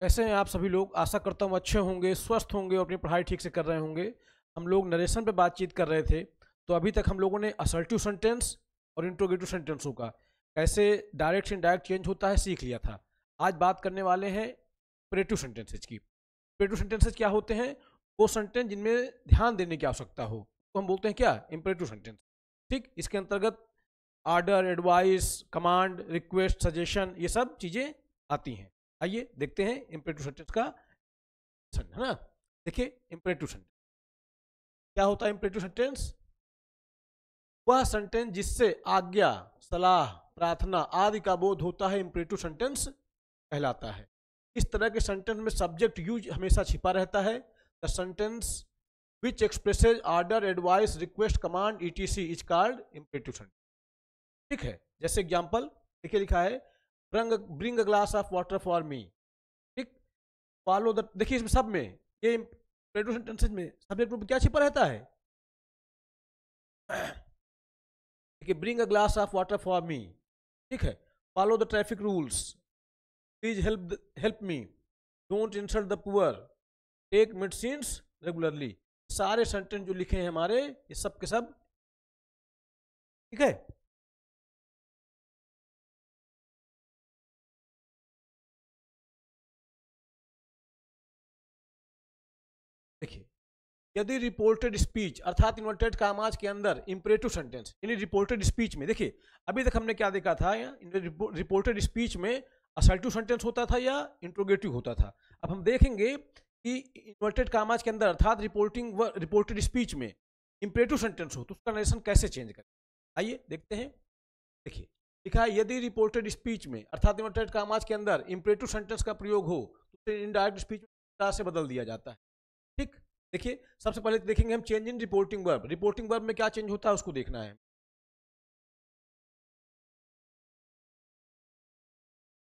कैसे हैं आप सभी लोग? आशा करता हूँ अच्छे होंगे, स्वस्थ होंगे और अपनी पढ़ाई ठीक से कर रहे होंगे। हम लोग नरेशन पे बातचीत कर रहे थे, तो अभी तक हम लोगों ने असर्टिव सेंटेंस और इंट्रोगेटिव सेंटेंसों का कैसे डायरेक्ट से इनडायरेक्ट चेंज होता है सीख लिया था। आज बात करने वाले हैं इंपरेटिव सेंटेंसेज की। इंपरेटिव सेंटेंसेज क्या होते हैं? वो सेंटेंस जिनमें ध्यान देने की आवश्यकता हो, तो हम बोलते हैं क्या? Imperative sentence. ठीक, इसके अंतर्गत order, advice, command, request, suggestion, ये सब चीज़ें आती हैं। आइए देखते हैं इंपरेटिव सेंटेंस का, है ना। देखिए इंपरेटिव सेंटेंस क्या होता है। इंपरेटिव सेंटेंस वह सेंटेंस जिससे आज्ञा, सलाह, प्रार्थना आदि का बोध होता है, इंपरेटिव सेंटेंस कहलाता है। इस तरह के सेंटेंस में सब्जेक्ट यूज हमेशा छिपा रहता है। The sentence which expresses order, advice, request, command etc is called imperative sentence. ठीक है, जैसे एग्जांपल देखिए लिखा है, bring a glass of water for me. ठीक, फॉलो द, देखिए इसमें सब में ये इंपरेटिव सेंटेंसेस में सब्जेक्ट रूप क्या छिपा रहता है? देखिए, bring a glass of water for me. ठीक है, follow the traffic rules, please help me, don't insult the poor, take medicines regularly. सारे सेंटेंस जो लिखे हैं हमारे, ये सब के सब ठीक है। देखिए, यदि रिपोर्टेड स्पीच अर्थात इन्वर्टेड कामाज के अंदर इंपरेटिव सेंटेंस यानी रिपोर्टेड स्पीच में, देखिए अभी तक हमने क्या देखा था, रिपोर्टेड स्पीच में असर्टिव सेंटेंस होता था या इंट्रोगेटिव होता था। अब हम देखेंगे कि इन्वर्टेड कामाज के अंदर अर्थात रिपोर्टेड स्पीच में इंपरेटिव सेंटेंस हो तो उसका नरेशन कैसे चेंज करें। आइए देखते हैं। देखिए लिखा है, यदि रिपोर्टेड स्पीच में अर्थात इन्वर्टेड कामाज के अंदर इंपरेटिव सेंटेंस का प्रयोग हो तो उसे इनडायरेक्ट स्पीच में से बदल दिया जाता है। ठीक, देखिए सबसे पहले देखेंगे हम change in reporting verb. Reporting verb में क्या चेंज होता है उसको देखना है।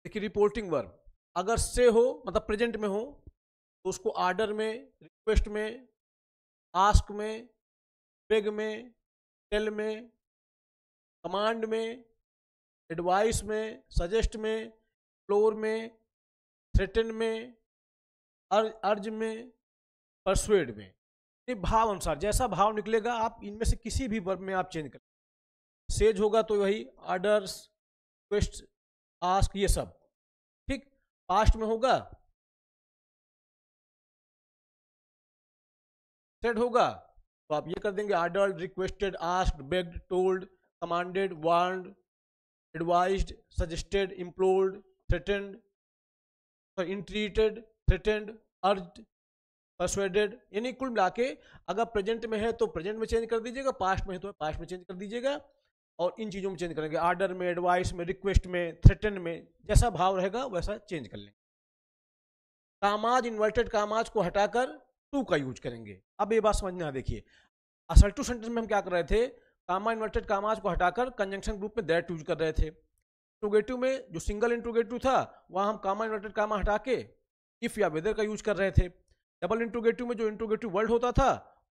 देखिए रिपोर्टिंग वर्ब अगर से हो मतलब प्रेजेंट में हो तो उसको आर्डर में, रिक्वेस्ट में, आस्क में, बेग में, टेल में, कमांड में, एडवाइस में, सजेस्ट में, फ्लोर में, थ्रेटन में, अर्ज में, परसुएड में। ये भाव अनुसार जैसा भाव निकलेगा आप इनमें से किसी भी वर्ब में आप चेंज करें। सेज होगा तो वही आर्डर्स, रिक्वेस्ट, आस्क, ये सब। ठीक, पास्ट में होगा सेड होगा तो आप ये कर देंगे, ordered, requested, asked, begged, told, commanded, warned, advised, suggested, implored, threatened, entreated, threatened, urged, persuaded. यानी कुल मिला के अगर प्रेजेंट में है तो प्रेजेंट में चेंज कर दीजिएगा, पास्ट में है तो पास्ट में चेंज कर दीजिएगा, और इन चीज़ों में चेंज करेंगे, आर्डर में, एडवाइस में, रिक्वेस्ट में, थ्रेटन में, जैसा भाव रहेगा वैसा चेंज कर लेंगे। कामाज, इन्वर्टेड कामाज को हटाकर टू का यूज करेंगे। अब ये बात समझना, देखिए असर्टिव सेंटेंस में हम क्या कर रहे थे, कामा इन्वर्टेड कामाज को हटाकर कंजंक्शन ग्रुप में दैट यूज कर रहे थे। इंट्रोगेटिव में जो सिंगल इंट्रोगेटिव था वहां हम कामा इन्वर्टेड कामा हटा के इफ या वेदर का यूज कर रहे थे। डबल इंट्रोगेटिव में जो इंट्रोगेटिव वर्ड होता था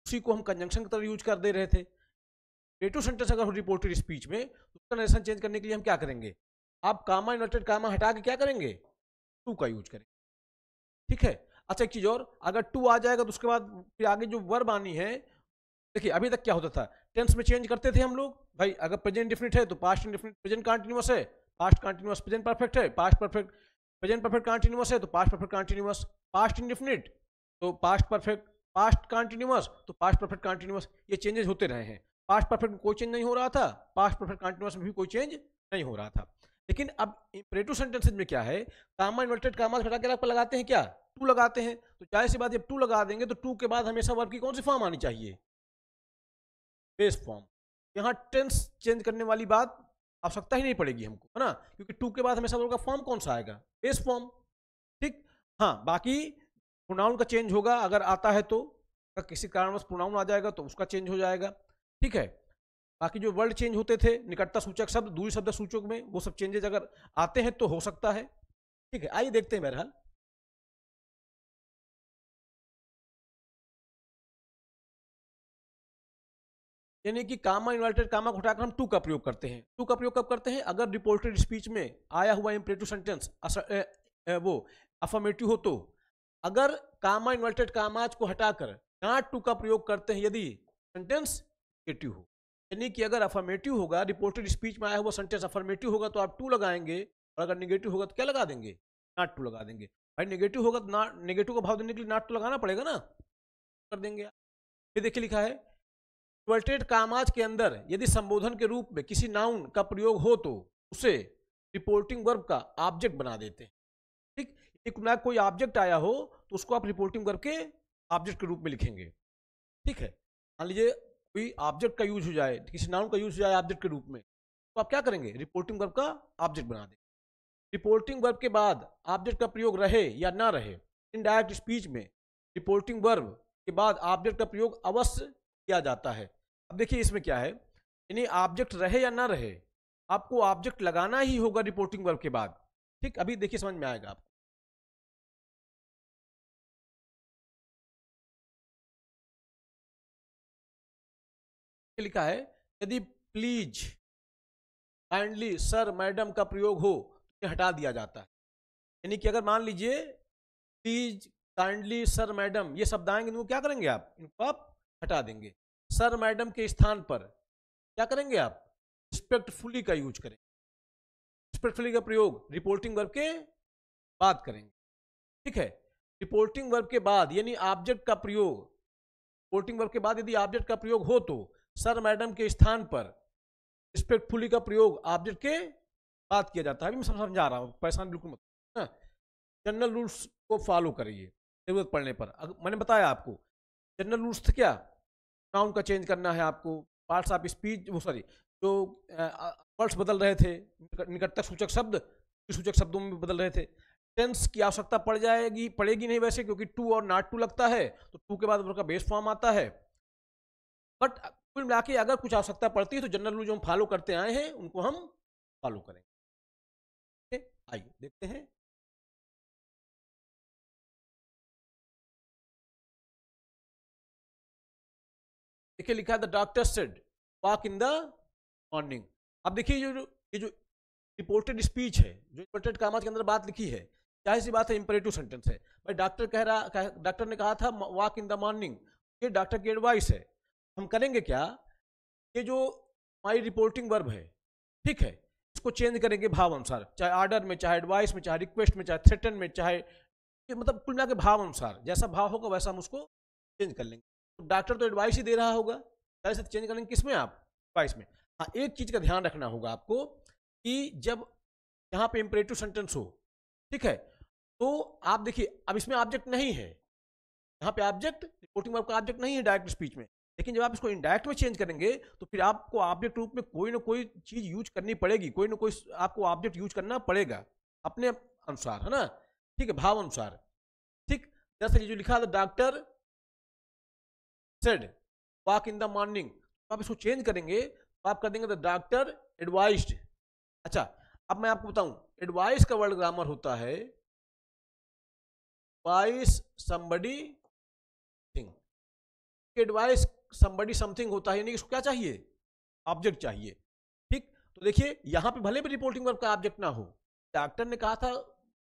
उसी को हम कंजंक्शन की तरह यूज कर दे रहे थे। इंपरेटिव सेंटेंस अगर रिपोर्टेड स्पीच में तो उसका नरेशन चेंज करने के लिए हम क्या करेंगे, आप कामा इन्वर्टेड कामा हटा के क्या करेंगे, टू का यूज करेंगे। ठीक है, अच्छा एक चीज और, अगर टू आ जाएगा तो उसके बाद फिर आगे जो वर्ब आनी है, देखिए अभी तक क्या होता था, टेंस में चेंज करते थे हम लोग भाई, अगर प्रेजेंट डिफिनिट है तो पास्ट इंडिफिनिट प्रेजेंट कंटीन्यूअस है, पास्ट कंटीन्यूअस प्रेजेंट परफेक्ट है, past perfect present perfect continuous है तो past perfect continuous, past indefinite तो पास्ट परफेक्ट, पास्ट कंटीन्यूअस तो पास्ट परफेक्ट कंटीन्यूअस। ये चेंजेस होते रहे हैं। पास्ट परफेक्ट में कोई चेंज नहीं हो रहा था, पास्ट परफेक्ट कंटीन्यूअस में भी कोई चेंज नहीं हो रहा था। लेकिन अब इंपरेटिव सेंटेंसेज में क्या है, कामा इन्वर्टेड कामा हटा के आप लगाते हैं क्या, टू लगाते हैं, तो जाहिर सी बात जब टू लगा देंगे तो टू के बाद हमेशा वर्ब की कौन सी फॉर्म आनी चाहिए, बेस फॉर्म। यहाँ टेंस चेंज करने वाली बात आवश्यकता ही नहीं पड़ेगी हमको, है ना, क्योंकि टू के बाद हमेशा वर्ब का फॉर्म कौन सा आएगा, बेस फॉर्म। ठीक, हाँ बाकी प्रोनाउन का चेंज होगा अगर आता है तो, अगर किसी कारणवश प्रोनाउन आ जाएगा तो उसका चेंज हो जाएगा। ठीक है, बाकी जो वर्ड चेंज होते थे, निकटता सूचक शब्द, दूरी शब्द सूचक में, वो सब चेंजेस अगर आते हैं तो हो सकता है। ठीक है, आइए देखते हैं बहरहाल। यानी कि कामा इन्वर्टेड कामा को हटाकर हम टू का प्रयोग करते हैं। टू का प्रयोग कब करते हैं, अगर रिपोर्टेड स्पीच में आया हुआ इंपरेटिव सेंटेंस वो अफर्मेटिव हो तो। अगर कामा इन्वर्टेड कामाज को हटाकर नॉट टू का प्रयोग करते हैं यदि सेंटेंस नेगेटिव हो, यानी कि अगर अफर्मेटिव होगा, रिपोर्टेड स्पीच में आया हुआ सेंटेंस अफर्मेटिव होगा तो आप टू लगाएंगे, और अगर नेगेटिव होगा तो क्या लगा देंगे, नॉट टू लगा देंगे। भाई नेगेटिव होगा तो नॉट, नेगेटिव का भाव देने के लिए नॉट टू लगाना पड़ेगा ना, कर देंगे। फिर देखिए लिखा है इन्वर्टेड कामाज के अंदर यदि संबोधन के रूप में किसी नाउन का प्रयोग हो तो उसे रिपोर्टिंग वर्ब का ऑब्जेक्ट बना देते हैं। ठीक, कोई ऑब्जेक्ट आया हो तो उसको आप रिपोर्टिंग वर्ब के ऑब्जेक्ट के रूप में लिखेंगे। ठीक है, मान लीजिए कोई ऑब्जेक्ट का यूज हो जाए, किसी नाउन का यूज हो जाए ऑब्जेक्ट के रूप में, तो आप क्या करेंगे, रिपोर्टिंग वर्ब का ऑब्जेक्ट बना देंगे। रिपोर्टिंग वर्ब के बाद ऑब्जेक्ट का प्रयोग रहे या ना रहे, इनडायरेक्ट स्पीच में रिपोर्टिंग वर्ब के बाद ऑब्जेक्ट का प्रयोग अवश्य किया जाता है। अब देखिए इसमें क्या है, यानी ऑब्जेक्ट रहे या ना रहे, आपको ऑब्जेक्ट लगाना ही होगा रिपोर्टिंग वर्ब के बाद। ठीक, अभी देखिए समझ में आएगा आपको। लिखा है यदि प्लीज, काइंडली, सर, मैडम का प्रयोग हो तो हटा दिया जाता है। यानी कि अगर मान लीजिए प्लीज, काइंडली, सर, मैडम ये शब्द आएंगे, इनको क्या करेंगे आप, इनको आप हटा देंगे। सर मैडम के स्थान पर क्या करेंगे आप, रिस्पेक्टफुली का यूज करेंगे। रिस्पेक्टफुली का प्रयोग रिपोर्टिंग वर्ब के बाद करेंगे। ठीक है, रिपोर्टिंग वर्ब के बाद यानी ऑब्जेक्ट का प्रयोग, रिपोर्टिंग वर्ब के बाद यदि ऑब्जेक्ट का प्रयोग हो तो सर मैडम के स्थान पर रिस्पेक्टफुली का प्रयोग ऑब्जेक्ट के बाद किया जाता है। अभी मैं समझा रहा हूँ, परेशान बिल्कुल मत। जनरल रूल्स को फॉलो करिए जरूरत पड़ने पर। मैंने बताया आपको जनरल रूल्स थे क्या, नाउन का चेंज करना है आपको, पार्ट्स ऑफ स्पीच, वो सॉरी जो वर्ड्स बदल रहे थे, निकटतक सूचक शब्द सूचक शब्दों में बदल रहे थे। टेंस की आवश्यकता पड़ेगी नहीं वैसे, क्योंकि टू और नॉट टू लगता है तो टू के बाद वर्ब का बेस फॉर्म आता है। बट कुल मिला के अगर कुछ आवश्यकता पड़ती है तो जनरल रूल जो हम फॉलो करते आए हैं उनको हम फॉलो करेंगे। आइए देखते हैं। देखिए लिखा है the doctor said walk in the morning. अब देखिए ये जो रिपोर्टेड स्पीच है, जो रिपोर्टेड कामाज के अंदर बात लिखी है, जाहिर सी बात है इंपरेटिव सेंटेंस है। भाई डॉक्टर ने कहा था वॉक इन द मॉर्निंग, ये डॉक्टर की एडवाइस है। हम करेंगे क्या, ये जो हमारी रिपोर्टिंग वर्ब है, ठीक है, इसको चेंज करेंगे भाव अनुसार, चाहे ऑर्डर में, चाहे एडवाइस में, चाहे रिक्वेस्ट में, चाहे थ्रेटन में, चाहे मतलब कुल मिला के भाव अनुसार जैसा भाव होगा वैसा हम उसको चेंज कर लेंगे। तो डॉक्टर तो एडवाइस ही दे रहा होगा, ऐसे चेंज करेंगे किस में, आप एडवाइस में। हाँ, एक चीज का ध्यान रखना होगा आपको कि जब यहाँ पे इंपरेटिव सेंटेंस हो, ठीक है, तो आप देखिए अब इसमें ऑब्जेक्ट नहीं है, यहाँ पे ऑब्जेक्ट रिपोर्टिंग वर्ब का ऑब्जेक्ट नहीं है डायरेक्ट स्पीच में, लेकिन जब आप इसको इनडायरेक्ट में चेंज करेंगे तो फिर आपको ऑब्जेक्ट रूप में कोई ना कोई चीज यूज करनी पड़ेगी, कोई ना कोई आपको ऑब्जेक्ट यूज करना पड़ेगा अपने अनुसार, है ना। ठीक है, भाव अनुसार। ठीक, जैसे ये जो लिखा था doctor said walk in the morning, तो आप इसको चेंज करेंगे तो आप कर देंगे द डॉक्टर एडवाइज्ड। अच्छा, अब मैं आपको बताऊं एडवाइस का वर्ड ग्रामर होता है advice somebody thing. Advice somebody something होता है, यानी इसको क्या चाहिए, ऑब्जेक्ट चाहिए। ठीक, तो देखिए यहां पे भले भी रिपोर्टिंग वर्ब का ऑब्जेक्ट ना हो, डॉक्टर ने कहा था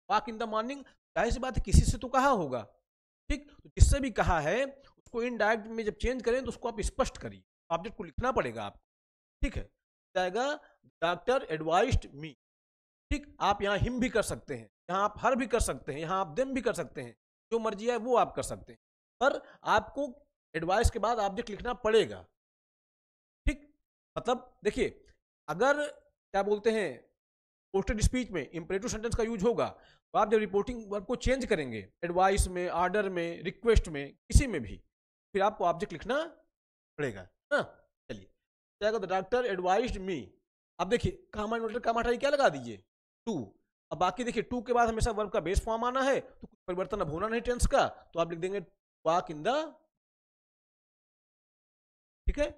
वॉक इन द मॉर्निंग, जाहिर सी बात है किसी से तो कहा होगा। ठीक, तो जिससे भी कहा है उसको इनडायरेक्ट में जब चेंज करें तो उसको आप स्पष्ट करिए, ऑब्जेक्ट को लिखना पड़ेगा आपको। ठीक है, जाएगा डॉक्टर एडवाइज्ड मी। ठीक, आप यहाँ हिम भी कर सकते हैं, यहाँ आप हर भी कर सकते हैं, यहाँ आप देम भी कर सकते हैं, जो मर्जी है वो आप कर सकते हैं, पर आपको एडवाइस के बाद ऑब्जेक्ट लिखना पड़ेगा। ठीक, मतलब देखिए अगर क्या बोलते हैं पोस्टेड स्पीच में इंपरेटिव सेंटेंस का यूज होगा तो आप जब रिपोर्टिंग वर्ब को चेंज करेंगे एडवाइस में, ऑर्डर में, रिक्वेस्ट में, किसी में भी, फिर आपको ऑब्जेक्ट लिखना पड़ेगा ना। चलिए, द डॉक्टर एडवाइज्ड मी। अब देखिए कामा इन्वर्टेड कामा हटाई क्या लगा दीजिए, टू। अब बाकी देखिए टू के बाद हमेशा वर्ब का बेस फॉर्म आना है, तो कुछ परिवर्तन अब होना नहीं टेंस का, तो आप लिख देंगे वॉक इन द। ठीक है,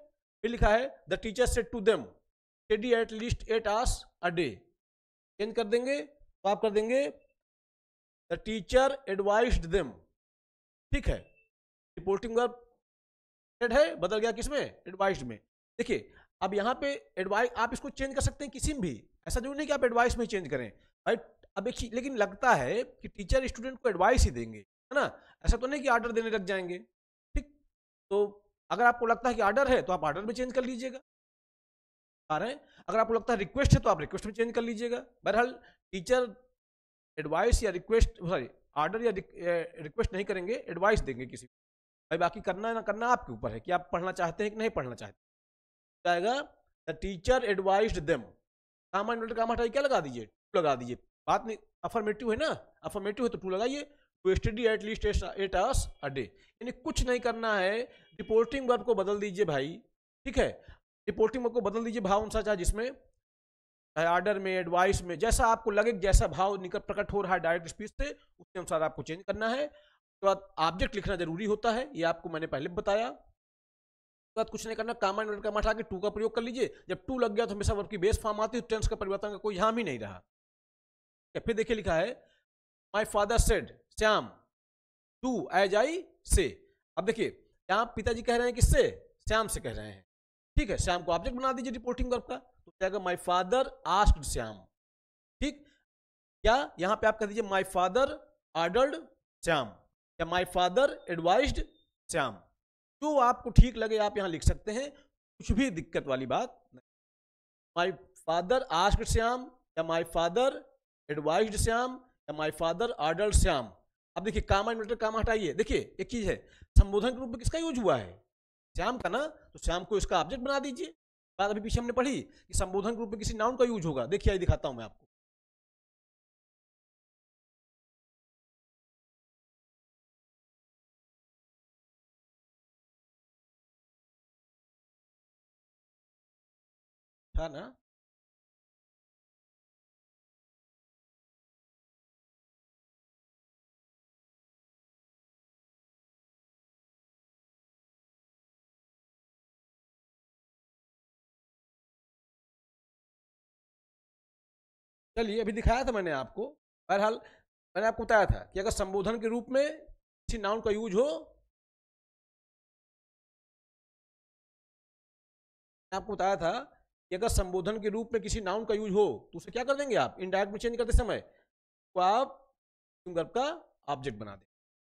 फिर लिखा है the teacher said to them study at least 8 hours a day. Change कर देंगे तो आप कर देंगे द टीचर एडवाइज्ड देम। ठीक है, रिपोर्टिंग वर्ब है बदल गया किसमें, एडवाइज्ड में। देखिए अब यहाँ पे एडवाइस आप इसको चेंज कर सकते हैं किसी में भी, ऐसा जरूरी नहीं कि आप एडवाइस में चेंज करें। भाई अब एक चीज लेकिन लगता है कि टीचर स्टूडेंट को एडवाइस ही देंगे, है ना, ऐसा तो नहीं कि आर्डर देने लग जाएंगे। ठीक, तो अगर आपको लगता है कि आर्डर है तो आप आर्डर में चेंज कर लीजिएगा, आ रहे हैं। अगर आपको लगता है रिक्वेस्ट है तो आप रिक्वेस्ट में चेंज कर लीजिएगा। बहरहाल टीचर एडवाइस या रिक्वेस्ट, सॉरी, आर्डर या रिक्वेस्ट नहीं करेंगे, एडवाइस देंगे किसी को। भाई बाकी करना ना करना आपके ऊपर है कि आप पढ़ना चाहते हैं कि नहीं पढ़ना चाहते। जाएगा द टीचर एडवाइज्ड देम, काम इन्वर्टर काम हटाइए, क्या लगा दीजिए, टू लगा दीजिए। बात नहीं, अफर्मेटिव है ना, अफर्मेटिव है तो टू लगाइए। To study at least 8 hours a day, यानी कुछ नहीं करना है, रिपोर्टिंग वर्ब को बदल दीजिए भाई। ठीक है, रिपोर्टिंग वर्ब को बदल दीजिए भाव अनुसार, चाहे जिसमें चाहे आर्डर में, एडवाइस में, जैसा आपको लगे, जैसा भाव निकल प्रकट हो रहा है डायरेक्ट स्पीच से, उसके अनुसार आपको चेंज करना है। उसके बाद ऑब्जेक्ट लिखना जरूरी होता है, ये आपको मैंने पहले बताया। उसके बाद कुछ नहीं करना, कामा इन्वर्टर कामा हटा के टू का प्रयोग कर लीजिए। जब टू लग गया तो हमेशा वर्ब की बेस फॉर्म आती है, टेंस का परिवर्तन का कोई यहाँ भी नहीं रहा। फिर देखिए लिखा है my father said Shyam to as I say. अब देखिए यहाँ पिताजी कह रहे हैं किससे, श्याम से कह रहे हैं। ठीक है, श्याम को ऑब्जेक्ट बना दीजिए रिपोर्टिंग वर्ब का, तो जाएगा माई फादर आस्क्ड श्याम। ठीक, या यहां पे आप कह दीजिए माई फादर ऑर्डर्ड श्याम, या माई फादर एडवाइज्ड श्याम, जो आपको ठीक लगे आप यहां लिख सकते हैं, कुछ भी दिक्कत वाली बात नहीं। माई फादर आस्क्ड श्याम, या माई फादर एडवाइज्ड श्याम, या माई फादर ऑर्डर्ड श्याम। अब देखिए कामा इन्वर्टर कामा हटाइए। देखिए एक चीज है, संबोधन के रूप में किसका यूज हुआ है, श्याम का ना, तो श्याम को इसका ऑब्जेक्ट बना दीजिए। बात अभी पीछे हमने पढ़ी कि संबोधन के रूप में किसी नाउन का यूज होगा। देखिए दिखाता हूं मैं आपको। था ना, चलिए अभी दिखाया था मैंने आपको। बहरहाल मैंने आपको बताया था कि अगर संबोधन के रूप में किसी नाउन का यूज हो, आपको बताया था कि अगर संबोधन के रूप में किसी नाउन का यूज हो तो उसे क्या कर देंगे आप, इनडायरेक्ट में चेंज करते समय तो आप वर्ब का ऑब्जेक्ट बना दें।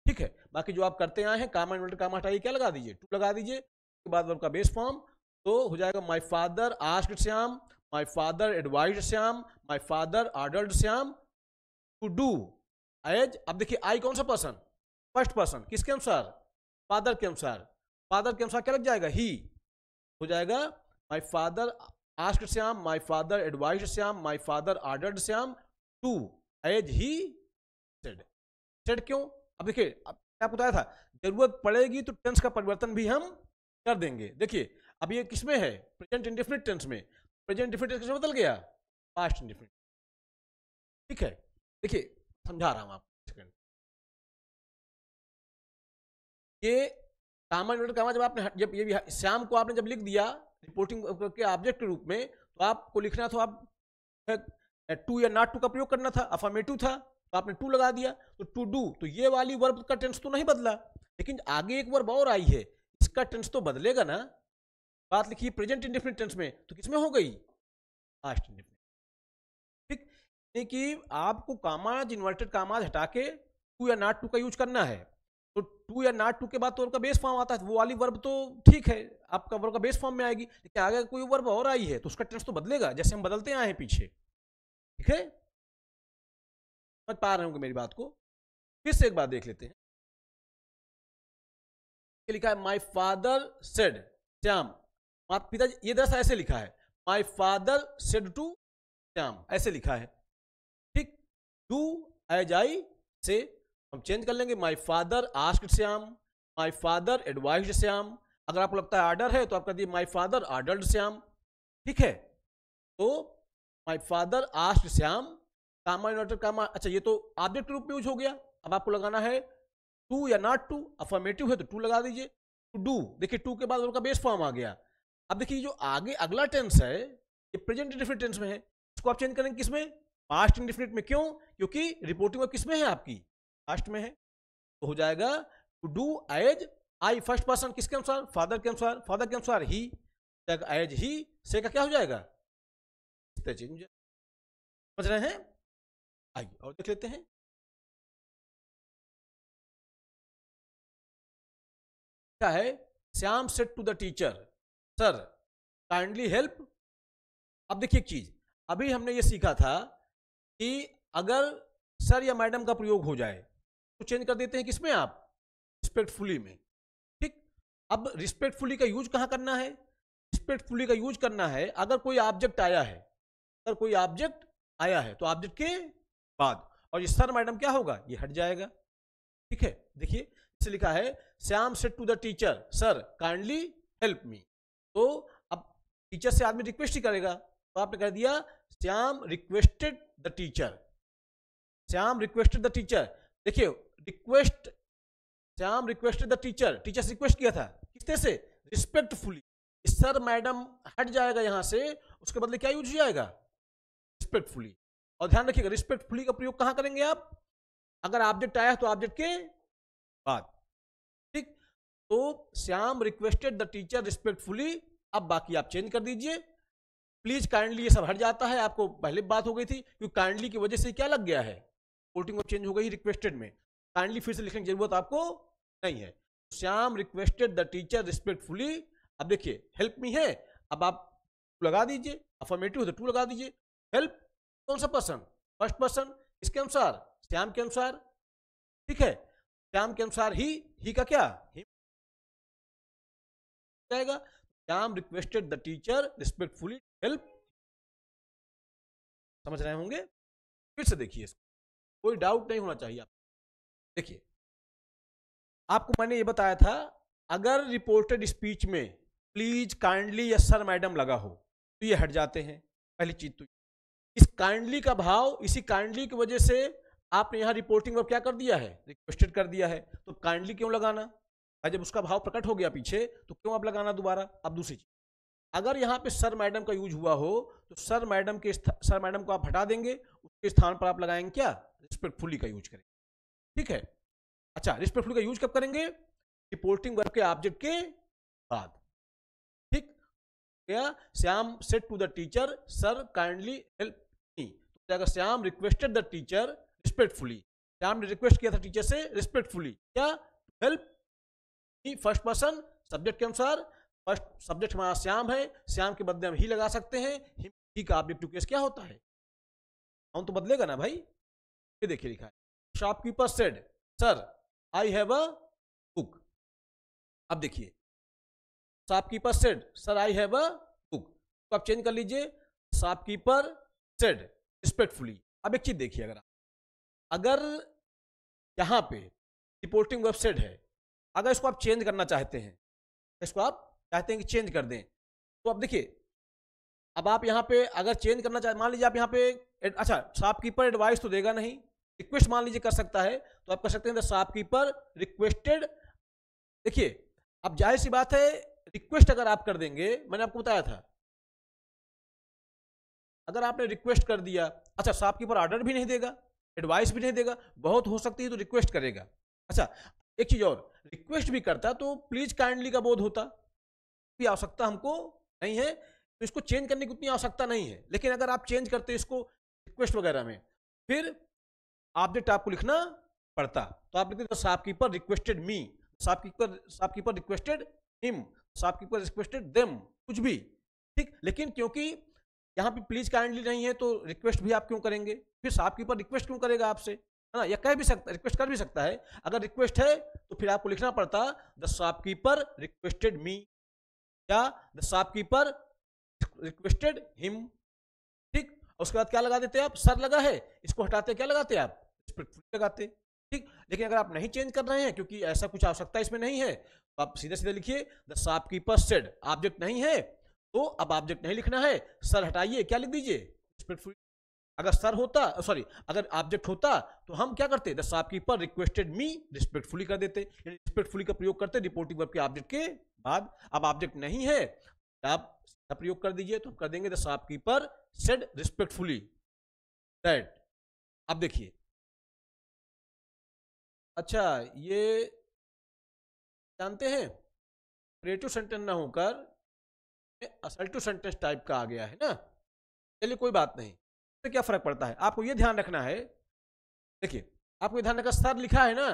ठीक है, बाकी जो आप करते आए हैं, कामा इन्वर्टर कामा हटाइए, क्या लगा दीजिए, टू लगा दीजिए। उसके बाद वर्ब का बेस फॉर्म तो हो जाएगा my father asked Shyam, my father advised Shyam, my father ordered Shyam to do as. अब देखिए आई कौन सा पर्सन, फर्स्ट पर्सन, किसके अनुसार, फादर के अनुसार। फादर के अनुसार क्या लग जाएगा, ही हो जाएगा my father asked Shyam, my father advised Shyam, my father ordered Shyam to as he said. Said क्यों, अब देखिए आपको बताया था जरूरत पड़ेगी तो टेंस का परिवर्तन भी हम कर देंगे। देखिए अब ये किसमें है, प्रेजेंट इंडेफिनिट टेंस में। प्रेजेंट इंडेफिनिट टेंस किसमें बदल गया, पास्ट इंडेफिनिट। ठीक है, देखिए समझा रहा हूं आपको, सेकंड। ये कामा इन्वर्टर कामा जब आपने जब ये श्याम को आपने जब लिख दिया रिपोर्टिंग के ऑब्जेक्ट के रूप में, तो आपको लिखना था, आप टू या नॉट टू का प्रयोग करना था, अफर्मेटिव था, तो आपने टू लगा दिया। तो टू डू, तो ये वाली वर्ब का टेंस तो नहीं बदला, लेकिन आगे एक वर्ब और आई है, इसका टेंस तो बदलेगा ना। बात लिखी प्रेजेंट इंडेफिनिट टेंस में, तो किसमें हो गई, पास्ट इंडेफिनिट। ठीक, यानी कि आपको कामाज इन्वर्टेड कामाज हटा के टू या नॉट टू का यूज करना है। तो टू या नॉट टू के बाद तो उनका बेस फॉर्म आता है, वो वाली वर्ब तो ठीक है, आपका वर्ब का बेस फॉर्म में आएगी, लेकिन आगे कोई वर्ब और आई है तो उसका टेंस तो बदलेगा, जैसे हम बदलते आए हैं पीछे। ठीक है, समझ पा रहे होंगे मेरी बात को। फिर से एक बार देख लेते हैं। लिखा है माई फादर सेड श्याम, पिताजी, ये दरअसल ऐसे लिखा है, my father said to Shyam, ऐसे लिखा है। ठीक, डू एज आई से हम चेंज कर लेंगे, माई father asked Shyam, my father advised Shyam. अगर आपको लगता है आर्डर है तो आप कह दिए माई फादर ऑर्डर्ड श्याम। ठीक है, तो my father asked Shyam, comma inverted comma, अच्छा ये तो ऑब्जेक्ट के रूप में यूज हो गया। अब आपको लगाना है टू या नॉट टू, अफर्मेटिव है तो टू लगा दीजिए। टू डू, देखिए टू के बाद उनका बेस फॉर्म आ गया। अब देखिए जो आगे अगला टेंस है ये प्रेजेंट इंडेफिनिट टेंस में है, इसको आप चेंज करेंगे किसमें, पास्ट इंडेफिनिट में। क्यों, क्योंकि रिपोर्टिंग वर्ब किसमें है, आपकी पास्ट में है। तो हो जाएगा to do as I, first person किसके अनुसार, फादर के अनुसार, फादर के अनुसार ही, एज ही से का क्या हो जाएगा, समझ रहे हैं। आइए और देख लेते हैं। क्या है, Shyam said to the teacher sir kindly help. अब देखिए एक चीज, अभी हमने ये सीखा था कि अगर सर या मैडम का प्रयोग हो जाए तो चेंज कर देते हैं किसमें, आप रिस्पेक्टफुली में। ठीक, अब रिस्पेक्टफुली का यूज कहां करना है, रिस्पेक्टफुली का यूज करना है अगर कोई ऑब्जेक्ट आया है, अगर कोई ऑब्जेक्ट आया है तो ऑब्जेक्ट के बाद, और ये सर मैडम क्या होगा, ये हट जाएगा। ठीक है, देखिए इसे लिखा है Shyam said to the teacher sir kindly help me. तो अब टीचर से आदमी रिक्वेस्ट ही करेगा, तो आपने कह दिया Shyam requested the teacher, Shyam requested the teacher. देखिए request, Shyam requested the teacher, teacher से रिक्वेस्ट किया था किस तरह से, रिस्पेक्टफुली। सर मैडम हट जाएगा यहां से, उसके बदले क्या यूज हो जाएगा, रिस्पेक्टफुली। और ध्यान रखिएगा रिस्पेक्टफुली का प्रयोग कहां करेंगे आप, अगर ऑब्जेक्ट आया तो ऑब्जेक्ट के बाद। ठीक, तो Shyam requested the teacher respectfully, अब बाकी आप चेंज कर दीजिए। प्लीज काइंडली ये सब हट जाता है, आपको पहले बात हो गई थी क्योंकि काइंडली की वजह से क्या लग गया है, कोटिंग चेंज हो गई रिक्वेस्टेड में, काइंडली फिर से लिखने की जरूरत आपको नहीं है। Shyam requested the teacher respectfully. अब देखिए हेल्प मी है, अब आप लगा दीजिए, अफर्मेटिव तो टू लगा दीजिए। हेल्प कौन सा पर्सन, फर्स्ट पर्सन, इसके अनुसार श्याम के अनुसार। ठीक है, श्याम के अनुसार ही का क्या, ही जाएगा। Shyam requested the teacher respectfully help. समझ रहे होंगे, फिर से देखिए इसको, कोई डाउट नहीं होना चाहिए आप। देखिए आपको मैंने ये बताया था अगर रिपोर्टेड स्पीच में प्लीज काइंडली या सर मैडम लगा हो तो ये हट जाते हैं। पहली चीज तो इस काइंडली का भाव, इसी काइंडली की वजह से आपने यहां रिपोर्टिंग में क्या कर दिया है, रिक्वेस्टेड कर दिया है, तो काइंडली क्यों लगाना, और जब उसका भाव प्रकट हो गया पीछे तो क्यों आप लगाना दोबारा। अब दूसरी चीज, अगर यहाँ पे सर मैडम का यूज हुआ हो तो सर मैडम को आप हटा देंगे, उसके स्थान पर आप लगाएंगे क्या, रिस्पेक्टफुली का यूज करेंगे। ठीक है, अच्छा रिस्पेक्टफुली का यूज कब करेंगे, रिपोर्टिंग वर्ब के ऑब्जेक्ट के बाद। ठीक, क्या Shyam said to the teacher sir kindly help me, तो जाएगा Shyam requested the teacher respectfully. Shyam ने रिक्वेस्ट किया था टीचर से रिस्पेक्टफुली, क्या help me, first person subject के अनुसार, फर्स्ट सब्जेक्ट हमारा श्याम है, श्याम के बदले हम ही लगा सकते हैं, ही का ऑब्जेक्ट टू केस क्या होता है, हम तो बदलेगा ना भाई। ये देखिए लिखा है shopkeeper said sir I have a book. अब देखिए shopkeeper said sir I have a book, तो आप चेंज कर लीजिए शॉपकीपर सेड रिस्पेक्टफुली। अब एक चीज देखिए, अगर यहां पे रिपोर्टिंग वर्ब सेड है, अगर इसको आप चेंज करना चाहते हैं, इसको आप चाहते हैं कि चेंज कर दें, तो अब देखिए अब आप यहाँ पे अगर चेंज करना चाहते, मान लीजिए आप यहाँ पे अच्छा शॉपकीपर एडवाइस तो देगा नहीं, रिक्वेस्ट मान लीजिए कर सकता है, तो आप कर सकते हैं द शॉपकीपर रिक्वेस्टेड। देखिए अब जाहिर सी बात है रिक्वेस्ट अगर आप कर देंगे, मैंने आपको बताया था अगर आपने रिक्वेस्ट कर दिया, अच्छा शॉपकीपर ऑर्डर भी नहीं देगा, एडवाइस भी नहीं देगा, बहुत हो सकती है तो रिक्वेस्ट करेगा। अच्छा एक चीज और, रिक्वेस्ट भी करता तो प्लीज काइंडली का बोध होता, भी आवश्यकता हमको नहीं है, तो इसको चेंज करने की उतनी आवश्यकता नहीं है। लेकिन अगर आप चेंज करते इसको रिक्वेस्ट वगैरह में, फिर ऑब्जेक्ट आपको लिखना पड़ता, तो आप लिखते शॉपकीपर रिक्वेस्टेड मी, shopkeeper requested him, shopkeeper requested them, कुछ भी। ठीक, लेकिन क्योंकि यहाँ पे प्लीज काइंडली नहीं है तो रिक्वेस्ट भी आप क्यों करेंगे, फिर शॉपकीपर रिक्वेस्ट क्यों करेगा आपसे, है ना, या कह भी सकता, रिक्वेस्ट कर भी सकता है। अगर रिक्वेस्ट है तो फिर आपको लिखना पड़ता द शॉपकीपर रिक्वेस्टेड मी या द शॉपकीपर रिक्वेस्टेड हिम। ठीक, उसके बाद क्या लगा देते आप, सर लगा है, इसको हटाते क्या लगाते आप, रिस्पेक्टफुली लगाते। ठीक, लेकिन अगर आप नहीं चेंज कर रहे हैं क्योंकि ऐसा कुछ आवश्यकता इसमें नहीं है, तो आप सीधे सीधे लिखिए द शॉपकीपर सेड, ऑब्जेक्ट नहीं है तो अब ऑब्जेक्ट नहीं लिखना है, सर हटाइए, क्या लिख दीजिए रिस्पेक्टफुली। अगर सर होता, सॉरी अगर ऑब्जेक्ट होता तो हम क्या करते, the shopkeeper requested me respectfully कर देते, रिस्पेक्टफुली का प्रयोग करते रिपोर्टिंग वर्ब के ऑब्जेक्ट के बाद। अब ऑब्जेक्ट नहीं है, आप प्रयोग कर दीजिए, तो कर देंगे the shopkeeper said respectfully that. अब देखिए अच्छा ये जानते हैं क्रिएटिव सेंटेंस ना होकर असर्टिव सेंटेंस टाइप का आ गया है ना, चलिए कोई बात नहीं, इससे क्या फर्क पड़ता है, आपको ये ध्यान रखना है देखिए आपको ध्यान रखा, सर लिखा है ना,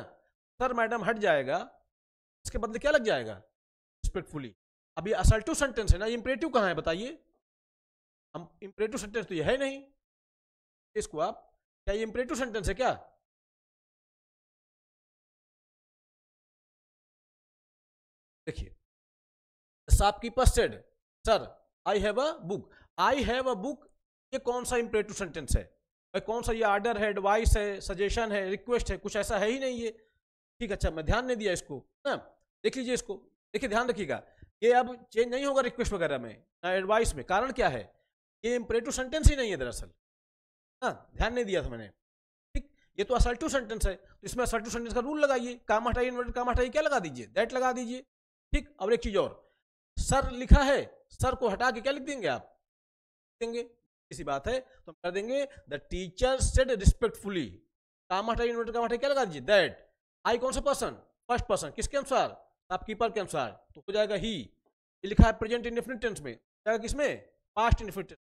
सर मैडम हट जाएगा, इसके बदले क्या लग जाएगा, रिस्पेक्टफुली। अब ये असल्टिव सेंटेंस है ना, ये इंपरेटिव कहाँ है बताइए, हम इंपरेटिव सेंटेंस तो ये है नहीं, इसको आप, क्या ये इंपरेटिव सेंटेंस है क्या? देखिए shopkeeper said sir I have a book, I have a book, ये कौन सा इंपरेटिव सेंटेंस है? कौन सा ये ऑर्डर है, एडवाइस है, सजेशन है, रिक्वेस्ट है, कुछ ऐसा है ही नहीं ये। ठीक, अच्छा मैं ध्यान नहीं दिया इसको ना, देख लीजिए इसको, देखिए ध्यान रखिएगा, ये अब चेंज नहीं होगा रिक्वेस्ट वगैरह में ना एडवाइस में, कारण क्या है, ये इंपरेटिव सेंटेंस ही नहीं है दरअसल। हाँ, ध्यान नहीं दिया था मैंने। ठीक, ये तो असल्टिव सेंटेंस है, तो इसमें असल्टिव सेंटेंस का रूल लगाइए, काम हटाइए, इन्वर्टेड काम हटाइए, क्या लगा दीजिए, दैट लगा दीजिए। ठीक, और एक चीज और, सर लिखा है, सर को हटा के क्या लिख देंगे आप, देंगे इसी बात है, तो हम कर देंगे द टीचर सेड रिस्पेक्टफुली, काम हटाइए, इन्वर्टेड काम हटाइए, क्या लगा दीजिए, दैट। आई कौन सा पर्सन, फर्स्ट पर्सन, किसके अनुसार, शॉपकीपर के अनुसार, तो हो जाएगा ही। ये लिखा है प्रेजेंट इंडेफिनिट टेंस में, जाएगा किसमें, past indefinite tense,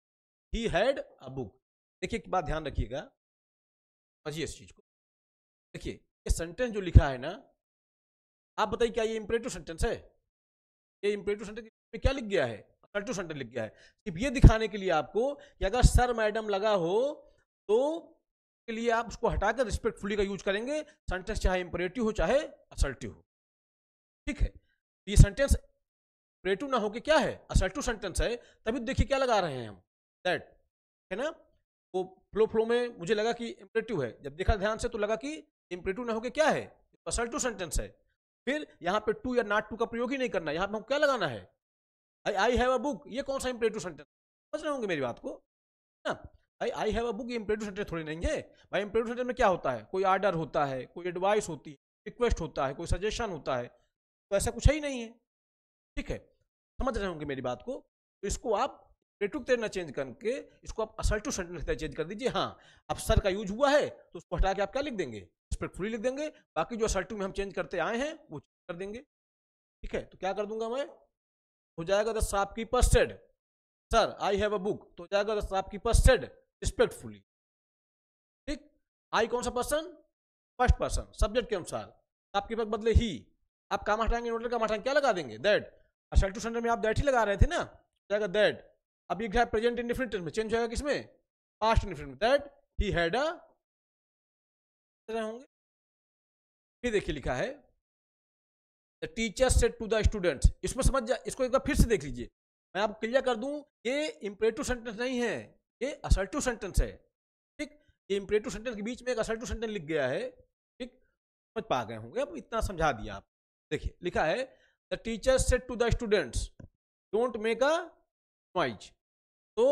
he had a book. देखिए एक बात ध्यान रखिएगा, समझिए इस चीज को, देखिए ये सेंटेंस जो लिखा है ना, आप बताइए क्या ये इंपरेटिव सेंटेंस है? ये इंपरेटिव सेंटेंस में क्या लिख गया है, असर्टिव सेंटेंस लिख गया है, सिर्फ ये दिखाने के लिए आपको कि अगर सर मैडम लगा हो तो के लिए आप उसको हटाकर रिस्पेक्टफुली का यूज करेंगे, सेंटेंस चाहे इंपरेटिव हो चाहे असर्टिव हो। ठीक है, ये सेंटेंस इंपरेटिव ना हो कि क्या है, असर्टिव सेंटेंस है, तभी देखिए क्या लगा रहे हैं हम, दैट, है ना, वो फ्लो में मुझे लगा कि इंपरेटिव है, जब देखा ध्यान से तो लगा कि इंपरेटिव ना हो कि क्या है, असर्टिव सेंटेंस है। फिर यहाँ पे टू या नॉट टू का प्रयोग ही नहीं करना, यहाँ पे हमको क्या लगाना है, आई हैव अ बुक, ये कौन सा इंपरेटिव सेंटेंस, समझ रहे होंगे मेरी बात को ना, आई हैव अ बुक, ये इंपरेटिव सेंटेंस थोड़ी नहीं है भाई। इंपरेटिव सेंटेंस में क्या होता है, कोई ऑर्डर होता है, कोई एडवाइस होती है, रिक्वेस्ट होता है, कोई सजेशन होता है, तो ऐसा कुछ है ही नहीं है। ठीक है, समझ रहे होंगे मेरी बात को, तो इसको आप इंपरेटिव तेरना चेंज करके इसको आप असर्टिव सेंटेंस चेंज कर दीजिए। हाँ, अब सर का यूज हुआ है तो उसको हटा के आप क्या लिख देंगे, रिस्पेक्टफुली लिख देंगे, बाकी जो असर्टिव में हम चेंज करते आए हैं वो कर देंगे। ठीक है, तो क्या कर दूंगा मैं, हो जाएगा the shopkeeper said sir I have a book, तो हो जाएगा द शॉपकीपर सेड रिस्पेक्टफुली। ठीक, आई कौन सा पर्सन, फर्स्ट पर्सन, सब्जेक्ट के अनुसार, शॉपकीपर के बदले ही, आप काम हटाएंगे, नोटर काम हटाएंगे, क्या लगा देंगे, दैट, असर्टिव सेंटेंस में आप दैट ही लगा रहे थे ना, हो जाएगा दैट। अब ये प्रेजेंट इंडेफिनिट टेंस में चेंज होगा किसमें, पास्ट इंडेफिनिट में, दैट ही हैड अ, होंगे। फिर देखिए लिखा है the teacher said to the students, इसमें समझ जा, इसको एक बार फिर से देख लीजिए, मैं आपको क्लियर कर दूं, ये इंपरेटिव सेंटेंस नहीं है, ये असर्टिव सेंटेंस है। ठीक, ये इंपरेटिव सेंटेंस के बीच में एक असर्टिव सेंटेंस लिख गया है। ठीक, समझ पा गए होंगे, अब इतना समझा दिया आप। देखिए लिखा है the teacher said to the students don't make a noise, तो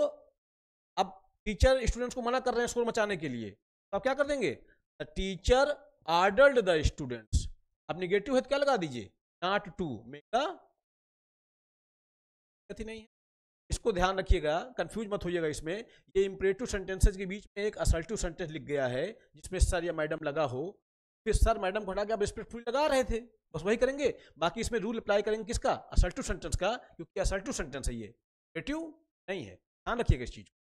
अब टीचर स्टूडेंट्स को मना कर रहे हैं शोर मचाने के लिए, तो आप क्या कर देंगे, the teacher ordered the students, अब निगेटिव है तो क्या लगा दीजिए, नॉट टू मेक अ, नहीं है, इसको ध्यान रखिएगा, कंफ्यूज मत होइएगा इसमें, ये इंपरेटिव सेंटेंसेस के बीच में एक असर्टिव सेंटेंस लिख गया है जिसमें सर या मैडम लगा हो, फिर सर मैडम को हटा के आप रिस्पेक्टफुली लगा रहे थे, बस वही करेंगे, बाकी इसमें रूल अप्लाई करेंगे किसका, असर्टिव सेंटेंस का, क्योंकि असर्टिव सेंटेंस है ये, इंपरेटिव नहीं है, ध्यान रखिएगा इस चीज को।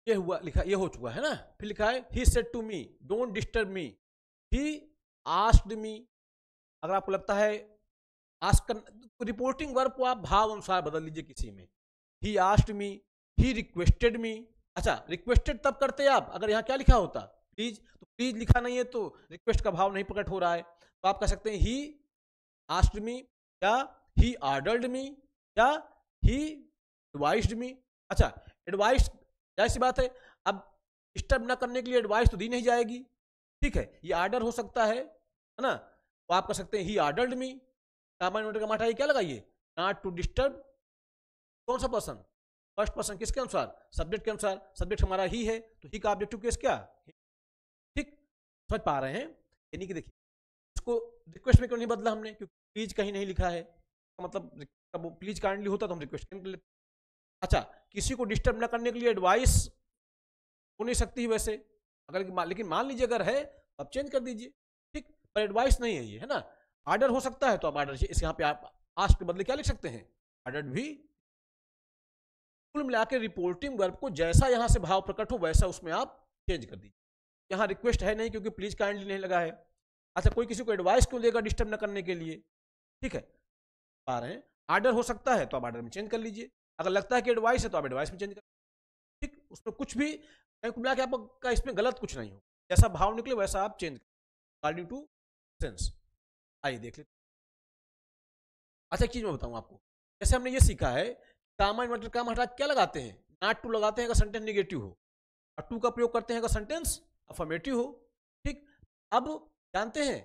ये हुआ लिखा, ये हो चुका है ना, फिर लिखा है he said to me don't disturb me, he asked me, अगर आपको लगता है आस्क कर, रिपोर्टिंग वर्ब को आप भाव अनुसार बदल लीजिए किसी में, ही आस्क्ड मी, ही रिक्वेस्टेड मी, अच्छा रिक्वेस्टेड तब करते आप अगर यहाँ क्या लिखा होता प्लीज, तो प्लीज लिखा नहीं है तो रिक्वेस्ट का भाव नहीं प्रकट हो रहा है, तो आप कह सकते हैं ही आस्क्ड मी, या ही ऑर्डर्ड मी, या ही एडवाइस्ड मी। अच्छा एडवाइस, जाहिर सी बात है, अब डिस्टर्ब ना करने के लिए एडवाइस तो दी नहीं जाएगी, ठीक है, ये ऑर्डर हो सकता है ना, तो आप कह सकते हैं ही ऑर्डर्ड मी, कामा का माठा क्या लगाइए, नॉट टू डिस्टर्ब, कौन सा पर्सन, फर्स्ट पर्सन, किसके अनुसार, सब्जेक्ट के अनुसार, सब्जेक्ट हमारा ही है तो ही का ऑब्जेक्टिव केस क्या, ठीक, समझ पा रहे हैं, यानी कि देखिए इसको रिक्वेस्ट में क्यों नहीं बदला हमने, क्योंकि प्लीज कहीं नहीं लिखा है, मतलब प्लीज काइंडली होता तो हम रिक्वेस्ट कर लेते। अच्छा, किसी को डिस्टर्ब ना करने के लिए एडवाइस हो नहीं सकती वैसे, अगर लेकिन मान लीजिए अगर है तो आप चेंज कर दीजिए, ठीक, पर एडवाइस नहीं है ये, है ना, ऑर्डर हो सकता है तो आप ऑर्डर, इस यहाँ पे आप आस्क के बदले क्या लिख सकते हैं, ऑर्डर भी कुल मिला के रिपोर्टिंग वर्ब को जैसा यहां से भाव प्रकट हो वैसा उसमें आप चेंज कर दीजिए। यहाँ रिक्वेस्ट है नहीं क्योंकि प्लीज काइंडली नहीं लगा है। अच्छा, कोई किसी को एडवाइस क्यों देगा डिस्टर्ब न करने के लिए, ठीक है, पा रहे हैं। आर्डर हो सकता है तो आप आर्डर में चेंज कर लीजिए, अगर लगता है कि एडवाइस है तो आप एडवाइस में चेंज कर, ठीक, उसमें कुछ भी मिला के आपका इसमें गलत कुछ नहीं हो, जैसा भाव निकले वैसा आप चेंज अकॉर्डिंग टू सेंस। आइए देख लेते। अच्छा, एक चीज मैं बताऊं आपको, जैसे हमने ये सीखा है कामा इन्वर्टेड कामा हटा क्या लगाते हैं, नॉट टू लगाते हैं अगर सेंटेंस निगेटिव हो, और टू का प्रयोग करते हैं अगर सेंटेंस अफर्मेटिव हो, ठीक। अब जानते हैं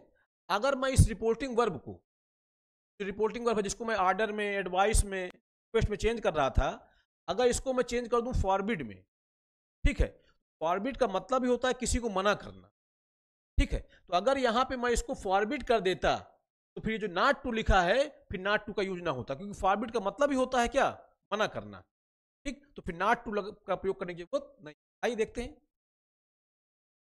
अगर मैं इस रिपोर्टिंग वर्ब को, रिपोर्टिंग वर्ब है जिसको मैं आर्डर में, एडवाइस में, रिक्वेस्ट में चेंज कर रहा था, अगर इसको मैं चेंज कर दूं फॉरबिड में, ठीक है, फॉरबिड का मतलब ही होता है किसी को मना करना, ठीक है। तो अगर यहां पे मैं इसको फॉरबिड कर देता तो फिर जो नॉट टू लिखा है फिर नॉट टू का यूज ना होता, क्योंकि फॉरबिड का मतलब ही होता है क्या, मना करना, ठीक। तो फिर नॉट टू का प्रयोग करने की जरूरत नहीं। आइए देखते हैं।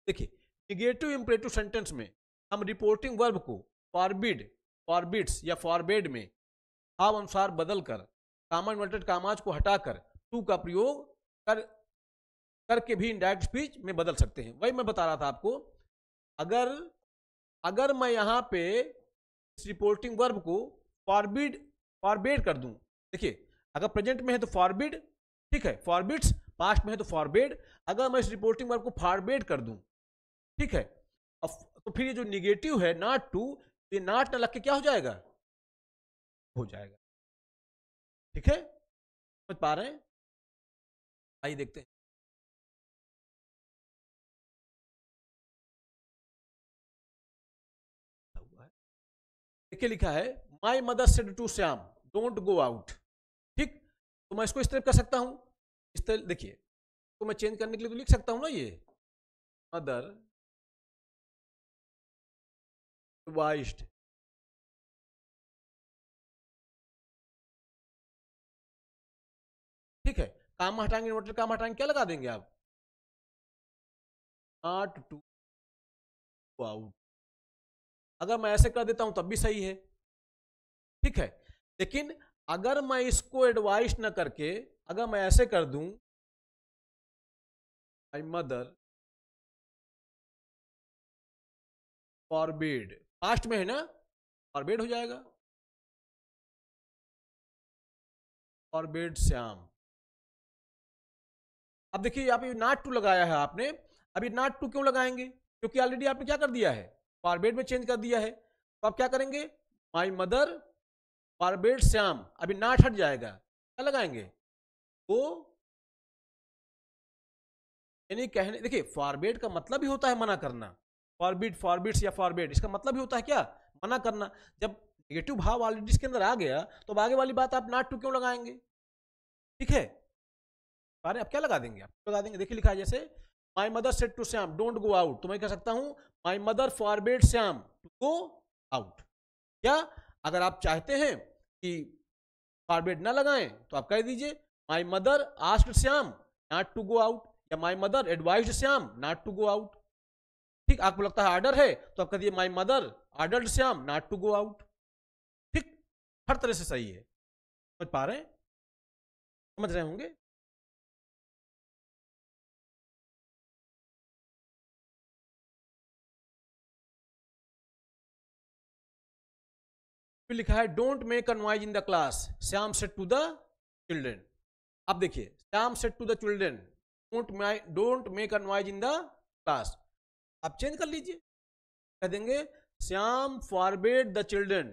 देखिए, निगेटिव इंपरेटिव सेंटेंस में हम रिपोर्टिंग वर्ब को फॉरबिड, फॉरबिड्स या फॉरबेड में भाव अनुसार बदलकर कामा इन्वर्टेड कामाज को हटाकर टू का प्रयोग कर करके भी इनडायरेक्ट स्पीच में बदल सकते हैं। वही मैं बता रहा था आपको, अगर अगर मैं यहां पे इस रिपोर्टिंग वर्ब को फॉरबिड, फॉरबेड कर दूं, देखिए अगर प्रेजेंट में है तो फॉरबिड, ठीक है, फॉरबिड्स, पास्ट में है तो फॉरबेड, अगर मैं इस रिपोर्टिंग वर्ब को फॉरबेड कर दूं, ठीक है, तो फिर ये जो निगेटिव है नॉट टू, ये नॉट न लग के क्या हो जाएगा, हो जाएगा, ठीक है, समझ पा रहे हैं। आइए देखते हैं। देखिए लिखा है my mother said to Shyam don't go out, ठीक। तो मैं इसको इस तरह कर सकता हूं, इस तरह देखिए, तो मैं चेंज करने के लिए तो लिख सकता हूं ना, ये मदर एडवाइज्ड, ठीक है, काम हटाएंगे, इन्वर्टर काम हटाएंगे, क्या लगा देंगे आप, नॉट टू गो आउट। अगर मैं ऐसे कर देता हूं तब भी सही है, ठीक है, लेकिन अगर मैं इसको एडवाइस ना करके अगर मैं ऐसे कर दूं, माई मदर फॉरबिड, पास्ट में है ना, फॉरबिड हो जाएगा, फॉरबिड श्याम। अब देखिए यहाँ पे नॉट टू लगाया है आपने, अभी नॉट टू क्यों लगाएंगे, क्योंकि ऑलरेडी आपने क्या कर दिया है, फॉरबिड में चेंज कर दिया है, तो आप क्या करेंगे, माई मदर फॉरबिड श्याम, अभी नॉट हट जाएगा, क्या लगाएंगे, वो, यानी कहने, देखिए फॉरबिड का मतलब ही होता है मना करना, फॉरबिड, फॉरबिड्स या फॉरबिड, इसका मतलब ही होता है क्या, मना करना। जब नेगेटिव भाव ऑलरेडी इसके अंदर आ गया तो आगे वाली बात आप नॉट टू क्यों लगाएंगे, ठीक है, अरे अब क्या लगा देंगे, आप लगा देंगे। देखिए लिखा है जैसे my mother said to Shyam don't go out, तो मैं कह सकता हूं my mother forbid Shyam to go out. क्या, अगर आप चाहते हैं कि फॉरबिड ना लगाएं तो आप कह दीजिए my mother asked Shyam not to go out, या my mother advised Shyam not to go out, ठीक। आपको लगता है आर्डर है तो आप कह दीजिए my mother ordered Shyam not to go out, ठीक, हर तरह से सही है, समझ पा रहे हैं, समझ रहे होंगे। फिर लिखा है don't make a noise in the class Shyam said to the children. अब देखिए Shyam said to the children don't make a noise in the class, आप चेंज कर लीजिए, कह देंगे श्याम फॉरबेड द चिल्ड्रेन।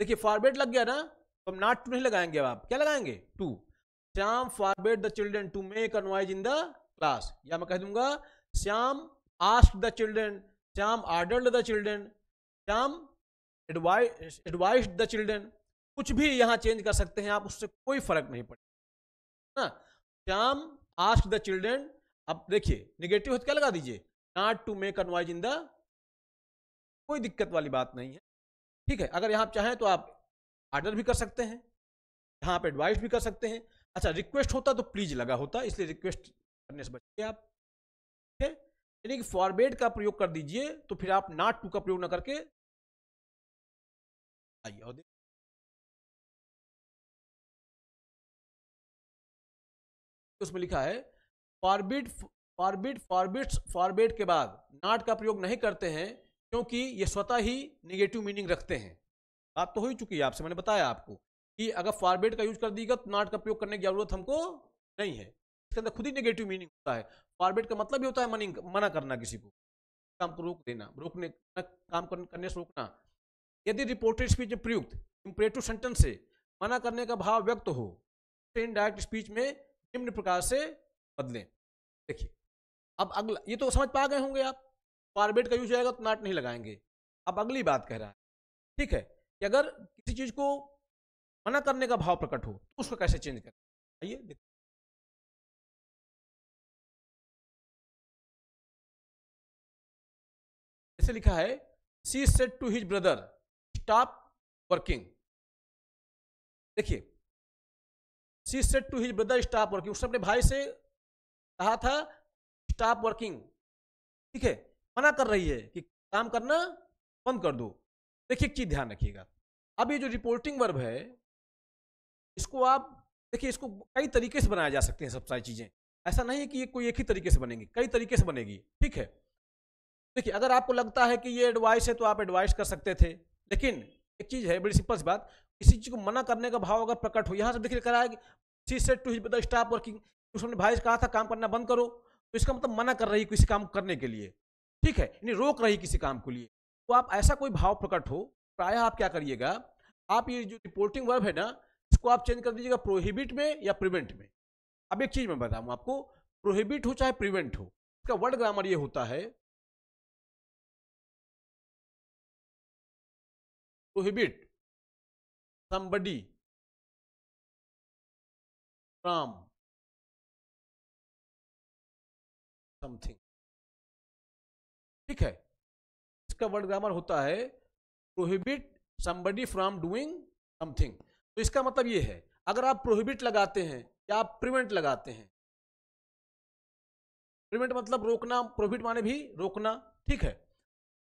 देखिए फॉरबेड लग गया ना, तो हम नॉट टू नहीं लगाएंगे, अब आप क्या लगाएंगे, to. Shyam forbade the children to make a noise in the class, या मैं कह दूंगा Shyam asked the children, Shyam ordered the children, Shyam advised the children, कुछ भी यहां चेंज कर सकते हैं आप, उससे कोई फर्क नहीं पड़ेगा ना। श्याम आस्क्ड द चिल्ड्रेन, अब देखिए निगेटिव हो तो क्या लगा दीजिए, not to make a noise in the, कोई दिक्कत वाली बात नहीं है, ठीक है। अगर यहाँ चाहें तो आप आर्डर भी कर सकते हैं, यहाँ आप एडवाइस भी कर सकते हैं। अच्छा, रिक्वेस्ट होता तो प्लीज लगा होता, इसलिए रिक्वेस्ट करने से बचिए आप, ठीक है, यानी कि फॉरबेड का प्रयोग कर दीजिए, तो फिर आप नॉट टू का प्रयोग ना करके आइए और उसमें लिखा है फॉरबिड फॉरबिड के बाद नॉट का प्रयोग नहीं करते हैं क्योंकि ये स्वतः ही नेगेटिव मीनिंग रखते हैं। बात तो हो ही चुकी है आपसे, मैंने बताया आपको कि अगर फॉरबिड का यूज कर दीजिएगा तो नॉट का प्रयोग करने की जरूरत हमको नहीं है, इसके अंदर खुद ही नेगेटिव मीनिंग होता है। फॉरबिड का मतलब ही होता है मना करना, किसी को काम को रोक देना, रोकने काम करने से रोकना। यदि रिपोर्टेड स्पीच में प्रयुक्त इंपरेटिव सेंटेंस से मना करने का भाव व्यक्त हो तो इनडायरेक्ट स्पीच में निम्न प्रकार से बदलें। देखिए अब अगला, ये तो समझ पा गए होंगे आप, फॉरबिड का यूज आएगा तो नॉट नहीं लगाएंगे। अब अगली बात कह रहा है, ठीक है, कि अगर किसी चीज को मना करने का भाव प्रकट हो तो उसको कैसे चेंज करें। आइए देखिए, जैसे लिखा है she said to his brother stop working. देखिए she said to his brother stop working, उसने अपने भाई से कहा था स्टॉप वर्किंग, ठीक है, मना कर रही है कि काम करना बंद कर दो। देखिए एक चीज ध्यान रखिएगा, अब ये जो रिपोर्टिंग वर्ब है इसको आप देखिए, इसको कई तरीके से बनाया जा सकते हैं सब सारी चीजें, ऐसा नहीं है कि ये कोई एक ही तरीके से बनेगी, कई तरीके से बनेगी, ठीक है। देखिए अगर आपको लगता है कि ये एडवाइस है तो आप एडवाइस कर सकते थे, लेकिन एक चीज है बड़ी सिंपल सी बात, किसी चीज को मना करने का भाव अगर प्रकट हो, यहां से देखिए करा है she said to his brother stop working, उसने भाई से कहा था काम करना बंद करो, तो इसका मतलब मना कर रही किसी काम करने के लिए, ठीक है, यानी रोक रही किसी काम के लिए। तो आप ऐसा कोई भाव प्रकट हो, प्रायः आप क्या करिएगा, आप ये जो रिपोर्टिंग वर्ब है ना इसको आप चेंज कर दीजिएगा प्रोहिबिट में या प्रिवेंट में। अब एक चीज मैं बताऊं आपको, प्रोहिबिट हो चाहे प्रिवेंट हो, इसका वर्ड ग्रामर ये होता है प्रोहिबिट somebody from समथिंग, ठीक है, इसका वर्ड ग्रामर होता है prohibit somebody from doing something. तो इसका मतलब ये है, अगर आप प्रोहिबिट लगाते हैं या आप प्रिवेंट लगाते हैं, प्रिवेंट मतलब रोकना, प्रोहिबिट माने भी रोकना, ठीक है,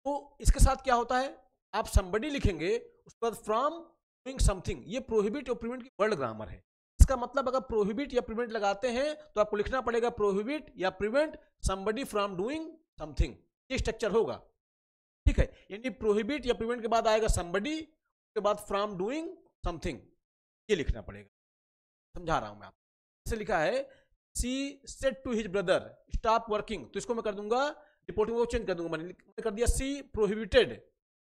तो इसके साथ क्या होता है, आप समबडी लिखेंगे उसके बाद फ्रॉम डूइंग समथिंग, ये प्रोहिबिट और प्रिवेंट की वर्ड ग्रामर है। इसका मतलब अगर प्रोहिबिट या प्रिवेंट लगाते हैं तो आपको लिखना पड़ेगा प्रोहिबिट या prevent somebody from doing something, ये स्ट्रक्चर होगा, ठीक है, यानी प्रोहिबिट या प्रिवेंट के बाद आएगा समबडी, उसके बाद फ्रॉम डूइंग समथिंग, ये लिखना पड़ेगा। समझा रहा हूं मैं आपको, जैसे लिखा है she said to his brother stop working, तो इसको मैं कर दूंगा रिपोर्टिंग को चेंज कर दूंगा, मैंने कर दिया सी प्रोहिबिटेड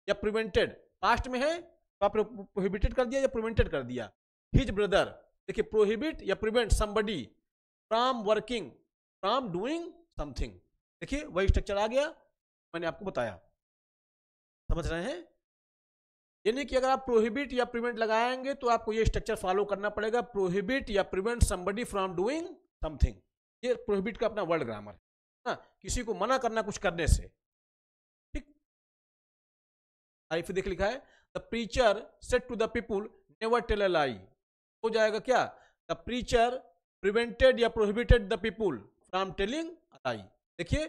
या प्रिवेंटेड, पास्ट में है तो आप प्रोहिबिटेड कर दिया या प्रिवेंटेड कर दिया। हिज ब्रदर, देखिए प्रोहिबिट या prevent somebody from working from doing something, देखिए वही स्ट्रक्चर आ गया, मैंने आपको बताया, समझ रहे हैं। यानी कि अगर आप प्रोहिबिट या प्रिवेंट लगाएंगे तो आपको ये स्ट्रक्चर फॉलो करना पड़ेगा, प्रोहिबिट या prevent somebody from doing something, ये प्रोहिबिट का अपना वर्ड ग्रामर है ना, किसी को मना करना कुछ करने से, ठीक। आई फिर देख लिखा है the preacher said to the people never tell a lie, हो जाएगा क्या, द प्रीचर प्रिवेंटेड या prohibited the people from telling a lie. देखिए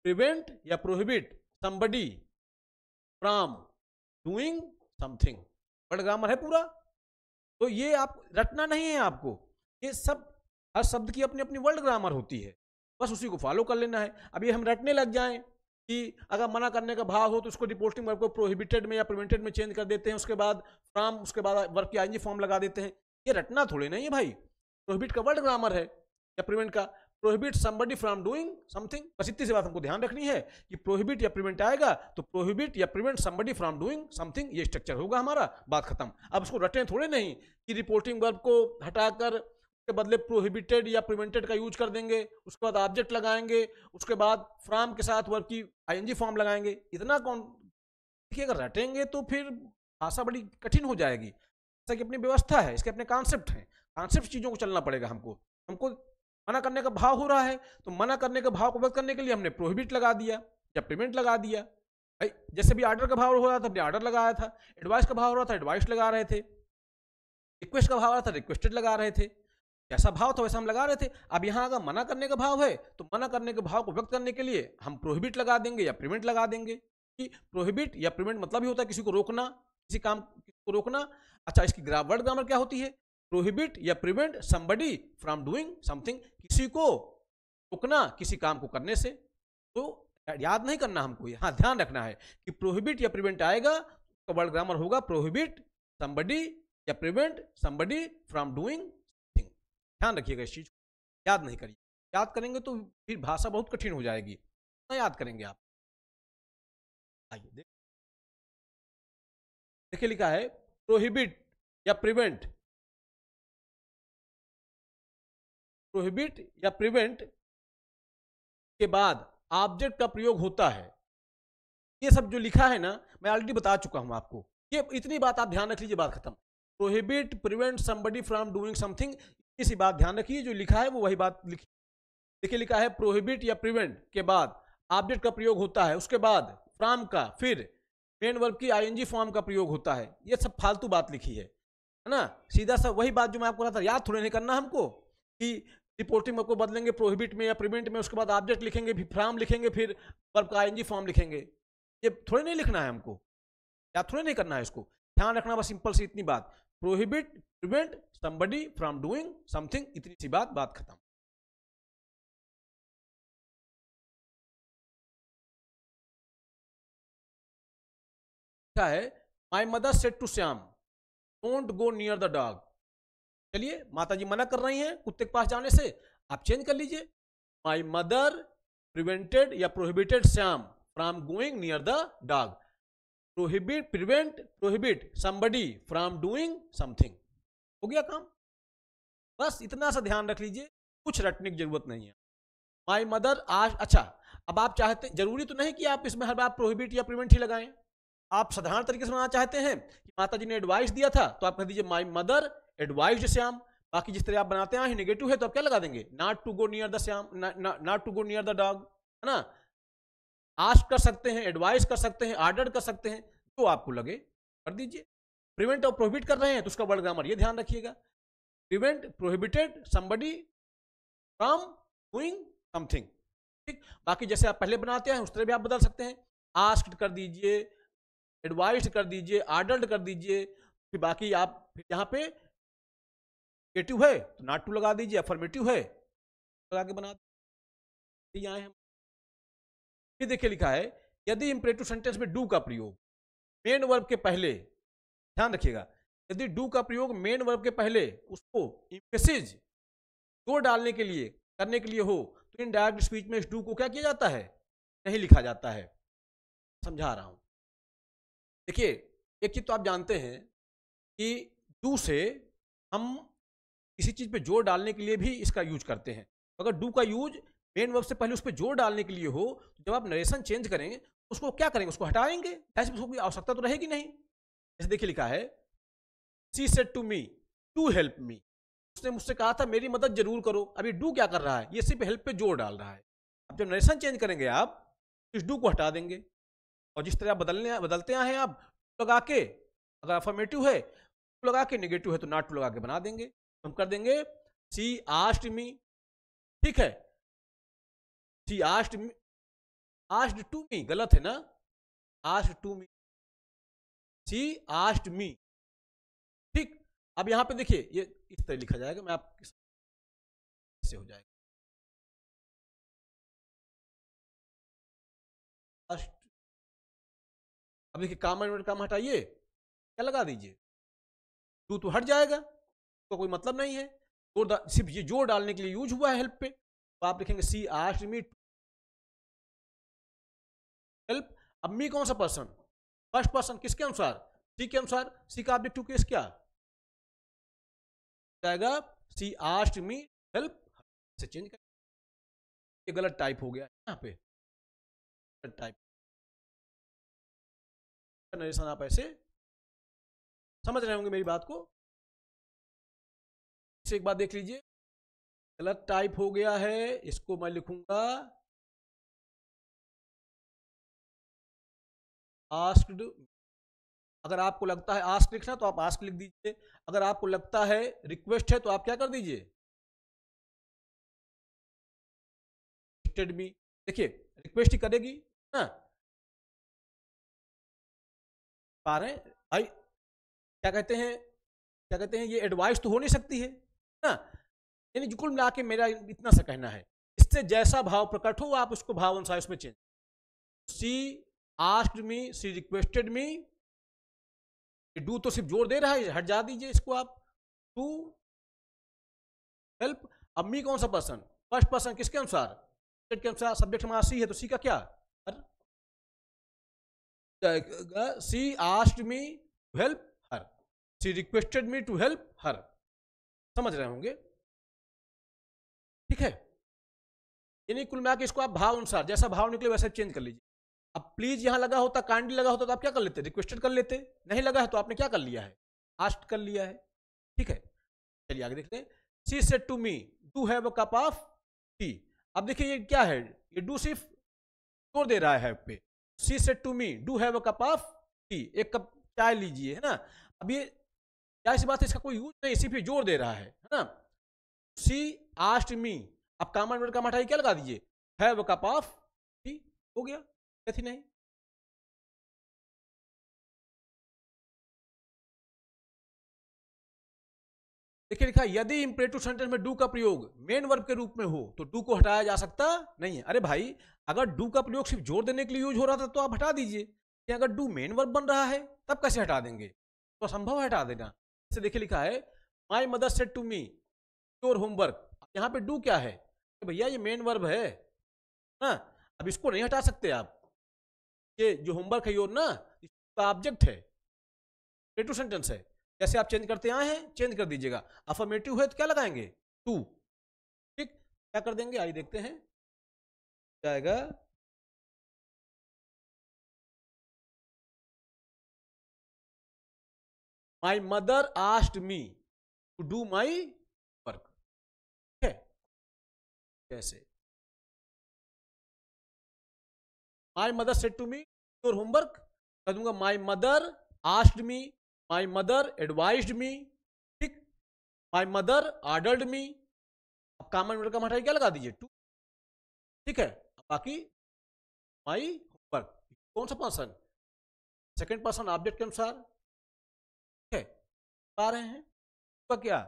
प्रिवेंट या prohibit somebody from doing something, word grammar है पूरा, तो ये आप रटना नहीं है आपको, ये सब हर शब्द की अपनी अपनी वर्ड ग्रामर होती है, बस उसी को फॉलो कर लेना है। अब ये हम रटने लग जाएं कि अगर मना करने का भाव हो तो उसको रिपोर्टिंग वर्ब को प्रोहिबिटेड में या प्रिवेंटेड में चेंज कर देते हैं, उसके बाद फ्रॉम, उसके बाद वर्ब की आईएनजी फॉर्म लगा देते हैं, ये रटना थोड़ी नहीं है भाई, प्रोहिबिट का वर्ड ग्रामर है या प्रिवेंट का, prohibit somebody from doing something, बस इतनी सी बात हमको ध्यान रखनी है कि प्रोहिबिट या प्रिवेंट आएगा तो प्रोहिबिट या prevent somebody from doing something, ये स्ट्रक्चर होगा हमारा, बात खत्म। अब उसको रटें थोड़े नहीं कि रिपोर्टिंग वर्ब को हटाकर के बदले प्रोहिबिटेड या प्रिवेंटेड का यूज कर देंगे, उसके बाद ऑब्जेक्ट लगाएंगे, उसके बाद फ्रॉम के साथ वर्ब की आईएनजी फॉर्म लगाएंगे, इतना कौन, देखिए अगर रटेंगे तो फिर भाषा बड़ी कठिन हो जाएगी, जैसा कि अपनी व्यवस्था है, इसके अपने कॉन्सेप्ट हैं, कॉन्सेप्ट चीजों को चलना पड़ेगा हमको। हमको मना करने का भाव हो रहा है तो मना करने के भाव को व्यक्त करने के लिए हमने प्रोहिबिट लगा दिया या प्रिवेंट लगा दिया, भाई जैसे भी ऑर्डर का भाव हो रहा था हमने ऑर्डर लगाया था, एडवाइस का भाव हो रहा था एडवाइस लगा रहे थे, रिक्वेस्ट का भाव आ रहा था रिक्वेस्टेड लगा रहे थे, जैसा भाव था वैसा हम लगा रहे थे। अब यहाँ अगर मना करने का भाव है तो मना करने के भाव को व्यक्त करने के लिए हम प्रोहिबिट लगा देंगे या प्रिवेंट लगा देंगे, कि प्रोहिबिट या प्रिवेंट मतलब ही होता है किसी को रोकना, किसी काम को रोकना। अच्छा इसकी वर्ड ग्रामर क्या होती है, प्रोहिबिट या prevent somebody from doing something, किसी को रोकना किसी काम को करने से। तो याद नहीं करना हमको, हाँ ध्यान रखना है कि प्रोहिबिट या प्रिवेंट आएगा तो वर्ड ग्रामर होगा प्रोहिबिट समबडी या prevent somebody from doing something. ध्यान रखिएगा इस चीज को, याद नहीं करिए, याद करेंगे तो फिर भाषा बहुत कठिन हो जाएगी, ना याद करेंगे आप। आइए देखिए लिखा है प्रोहिबिट या प्रिवेंट, प्रोहिबिट या प्रिवेंट के बाद ऑब्जेक्ट का प्रयोग होता है। ये सब जो लिखा है ना मैं ऑलरेडी बता चुका हूं आपको, ये इतनी बात आप ध्यान रख लीजिए, बात खत्म। Prohibit prevent somebody from doing something, इसी बात ध्यान रखिए, जो लिखा है वो वही बात लिखी। देखिए लिखा है प्रोहिबिट या प्रिवेंट के बाद ऑब्जेक्ट का प्रयोग होता है, उसके बाद फ्रॉम का, फिर मेन वर्ब की आईएनजी फॉर्म का प्रयोग होता है। ये सब फालतू बात लिखी है ना, सीधा सा वही बात जो मैं आपको रहा था, याद थोड़े नहीं करना हमको कि रिपोर्टिंग में को बदलेंगे प्रोहिबिट में या प्रिवेंट में, उसके बाद ऑब्जेक्ट लिखेंगे, फिर फ्रॉम लिखेंगे, फिर वर्ब का आईएनजी फॉर्म लिखेंगे। ये थोड़े नहीं लिखना है हमको, याद थोड़े नहीं करना है इसको, ध्यान रखना बस सिंपल सी इतनी बात, prohibit prevent somebody from doing something, इतनी सी बात, बात खत्म। क्या है, my mother said to Shyam don't go near the dog. चलिए माता जी मना कर रही हैं कुत्ते के पास जाने से, आप चेंज कर लीजिए, माई मदर प्रिवेंटेड या prohibited Shyam from going near the dog. Prohibit prevent prohibit somebody from doing something, हो गया काम। बस इतना सा ध्यान रख लीजिए, कुछ रटने की जरूरत नहीं है। माई मदर आज, अच्छा अब आप चाहते, जरूरी तो नहीं कि आप इसमें हर बार प्रोहिबिट या प्रिवेंट ही लगाएं, आप साधारण तरीके से बनाना चाहते हैं कि माता जी ने एडवाइस दिया था तो आप कह दीजिए माई मदर एडवाइस्ड श्याम। बाकी जिस तरह आप बनाते हैं नेगेटिव है तो आप क्या लगा देंगे, not to go near the Shyam, not to go near the dog, है ना। आस्क कर सकते हैं, एडवाइस कर सकते हैं, आर्डर कर सकते हैं, जो आपको लगे कर दीजिए। प्रिवेंट और प्रोहिबिट कर रहे हैं तो उसका वर्ड ग्रामर ये ध्यान रखिएगा, prevent prohibited somebody from doing something, ठीक। बाकी जैसे आप पहले बनाते हैं उस तरह भी आप बदल सकते हैं, आस्क्ड कर दीजिए, एडवाइस्ड कर दीजिए, आर्डर्ड कर दीजिए, फिर बाकी आप यहाँ पे नेगेटिव है तो नॉट टू लगा दीजिए, अफर्मेटिव है लगा के बना दीजिए। आए हम फिर देखिए लिखा है यदि इंपरेटिव सेंटेंस में डू का प्रयोग मेन वर्ब के पहले, ध्यान रखिएगा, यदि डू का प्रयोग मेन वर्ब के पहले उसको एम्फेसिस जोर डालने के लिए करने के लिए हो तो इनडायरेक्ट स्पीच में इस डू को क्या किया जाता है, नहीं लिखा जाता है। समझा रहा हूं, देखिए एक चीज तो आप जानते हैं कि डू से हम किसी चीज पे जोर डालने के लिए भी इसका यूज करते हैं। अगर डू का यूज मेन वर्ब से पहले उस पर जोर डालने के लिए हो तो जब आप नरेशन चेंज करेंगे उसको क्या करेंगे, उसको हटाएंगे, ऐसे उसको कोई आवश्यकता तो रहेगी नहीं। जैसे देखिए लिखा है she said to me to help me, उसने मुझसे कहा था मेरी मदद जरूर करो। अभी डू क्या कर रहा है, ये सिर्फ हेल्प पे जोर डाल रहा है। अब जब नरेशन चेंज करेंगे आप इस डू को हटा देंगे और जिस तरह आप बदलते आए हैं आप लगा के, अगर अफर्मेटिव है तो लगा के, नेगेटिव है तो नॉट टू लगा के बना देंगे। हम कर देंगे शी आस्क्ड मी, ठीक है, she asked me, asked to me गलत है ना, asked to me, she asked me, ठीक। अब यहां पे देखिए ये इस तरह लिखा जाएगा, मैं आप से हो जाएगा आस्क्ड। अब देखिए काम हटाइए, क्या लगा दीजिए, टू तो हट जाएगा, तो कोई मतलब नहीं है, सिर्फ ये जोर डालने के लिए यूज हुआ है हेल्प पे, तो आप लिखेंगे सी आस्क्ड मी हेल्प। अब मी कौन सा पर्सन, फर्स्ट पर्सन, किसके अनुसार, सी के अनुसार, सी का ऑब्जेक्टिव केस क्या जाएगा, सी आस्क्ड मी हेल्प, से चेंज कर, ये गलत टाइप हो गया यहाँ पे, गलत टाइप नरेशन, आप ऐसे समझ रहे होंगे मेरी बात को। इसे एक बात देख लीजिए, गलत टाइप हो गया है, इसको मैं लिखूंगा आस्क्ड। अगर आपको लगता है आस्क लिखना तो आप आस्क लिख दीजिए, अगर आपको लगता है रिक्वेस्ट है तो आप क्या कर दीजिए, रिक्वेस्टेड मी। देखिए रिक्वेस्ट ही करेगी ना, पा रहे भाई क्या कहते हैं, क्या कहते हैं, ये एडवाइस तो हो नहीं सकती है ना। यानी कुल मिला के मेरा इतना सा कहना है, इससे जैसा भाव प्रकट हो आप उसको भाव अनुसार उसमें change. She asked me, she requested me, do तो सिर्फ जोर दे रहा है, हट जा दीजिए इसको आप, टू हेल्प। अब मी कौन सा पर्सन, फर्स्ट पर्सन, किसके अनुसार, सब्जेक्ट के अनुसार, सब्जेक्ट हमारा सी है तो सी का क्या, she asked me to help her, she requested me to help her, समझ रहे होंगे, ठीक है। यानी कुल मिला के इसको आप भाव अनुसार जैसा भाव निकले वैसे चेंज कर लीजिए। अब प्लीज यहां लगा होता, काइंडली लगा होता तो आप क्या कर लेते, रिक्वेस्टेड कर लेते, नहीं लगा है तो आपने क्या कर लिया है, आस्क्ड कर लिया है, ठीक है। चलिए आगे देखते हैं। She said to me do have a cup of tea. अब देखिए ये क्या है, ये डू सिर्फ जोर दे रहा है पे, she said to me do have a cup of tea, एक कप चाय लीजिए, है ना। अब ये क्या सी बात है, इसका कोई यूज नहीं, सिर्फ ये जोर दे रहा है ना। शी आस्क्ड मी, अब कॉमन वर्ड का मठाई क्या लगा दीजिए, have a cup of T, हो गया, थी नहीं। देखिए लिखा, यदि इंपरेटिव सेंटेंस में डू का प्रयोग मेन वर्ब के रूप में हो तो डू को हटाया जा सकता नहीं है। अरे भाई, अगर डू का प्रयोग सिर्फ जोर देने के लिए यूज हो रहा था तो आप हटा दीजिए, कि अगर डू मेन वर्ब बन रहा है तब कैसे हटा देंगे, तो असंभव है हटा देना। जैसे देखिए लिखा है, my mother said to me your homework, यहाँ पे डू क्या है, तो भैया ये मेन वर्ब है ना, अब इसको नहीं हटा सकते आप, ये जो होमवर्क है योर ना, इसका ऑब्जेक्ट है, इंपरेटिव सेंटेंस है, जैसे आप चेंज करते आए हैं चेंज कर दीजिएगा। अफर्मेटिव है तो क्या लगाएंगे, टू, ठीक, क्या कर देंगे, आइए देखते हैं जाएगा। My mother asked me to do my work, ठीक है, कैसे, my mother said to me your homework, कर दूंगा my mother asked me, my mother advised me, ठीक, माई मदर ऑर्डर्ड मी, अब कॉमन वर्ड का हटाई क्या लगा दीजिए, टू, ठीक है। बाकी माई होमवर्क, कौन सा पर्सन, सेकंड पर्सन ऑब्जेक्ट के अनुसार, ठीक है, पा रहे हैं तो क्या,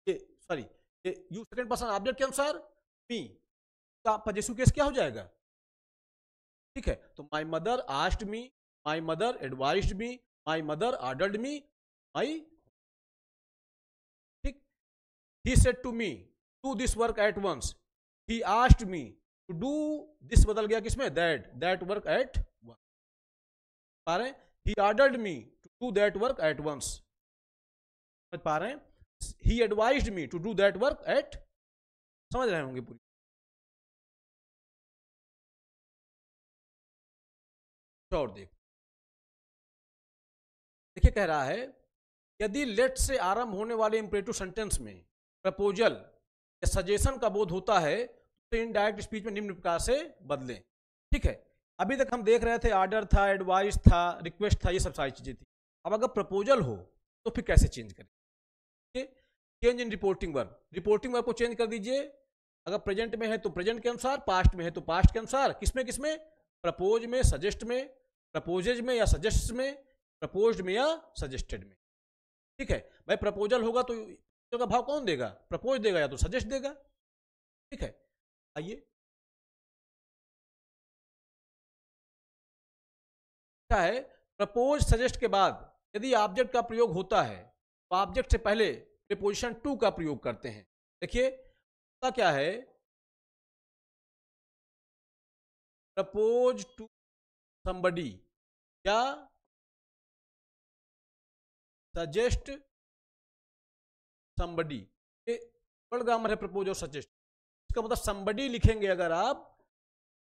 ये सॉरी, ये यू सेकंड पर्सन ऑब्जेक्ट के अनुसार, मी का पजेसिव केस क्या हो जाएगा, ठीक है। तो my mother asked me, my mother advised me, my mother ordered me, my, ठीक, he said to me do this work at once, he asked me to do this, बदल गया किसमें, दैट वर्क एट वंस, पा रहे हैं, he ordered me to do that work at once, समझ पा रहे हैं, he advised me to do that work at, समझ रहे होंगे पूरी। और देखिए कह रहा है, यदि लेट से आरंभ होने वाले इंपरेटिव सेंटेंस में प्रपोजल या सजेशन का बोध होता है तो इनडायरेक्ट स्पीच में निम्न प्रकार से बदलें, ठीक है। अभी तक हम देख रहे थे ऑर्डर था, एडवाइस था, रिक्वेस्ट था, ये सब सारी चीजें थी। अब अगर प्रपोजल हो तो फिर कैसे चेंज करें, change in reporting verb, reporting verb को चेंज कर दीजिए, अगर प्रेजेंट में है तो प्रेजेंट के अनुसार, पास्ट में है तो पास्ट के अनुसार, किसमें किसमें, प्रपोज में, सजेस्ट में, प्रपोजेज में या सजेस्ट में, प्रपोज्ड में या सजेस्टेड में, ठीक है। भाई प्रपोजल होगा तो का भाव कौन देगा, प्रपोज देगा या तो सजेस्ट देगा, ठीक है। आइए क्या है, प्रपोज सजेस्ट के बाद यदि ऑब्जेक्ट का प्रयोग होता है तो ऑब्जेक्ट से पहले प्रीपोजिशन टू का प्रयोग करते हैं। देखिए क्या है, प्रपोज टू somebody या सजेस्ट somebody, ये वर्ड ग्रामर है प्रपोज और सजेस्ट, इसका मतलब somebody लिखेंगे अगर आप,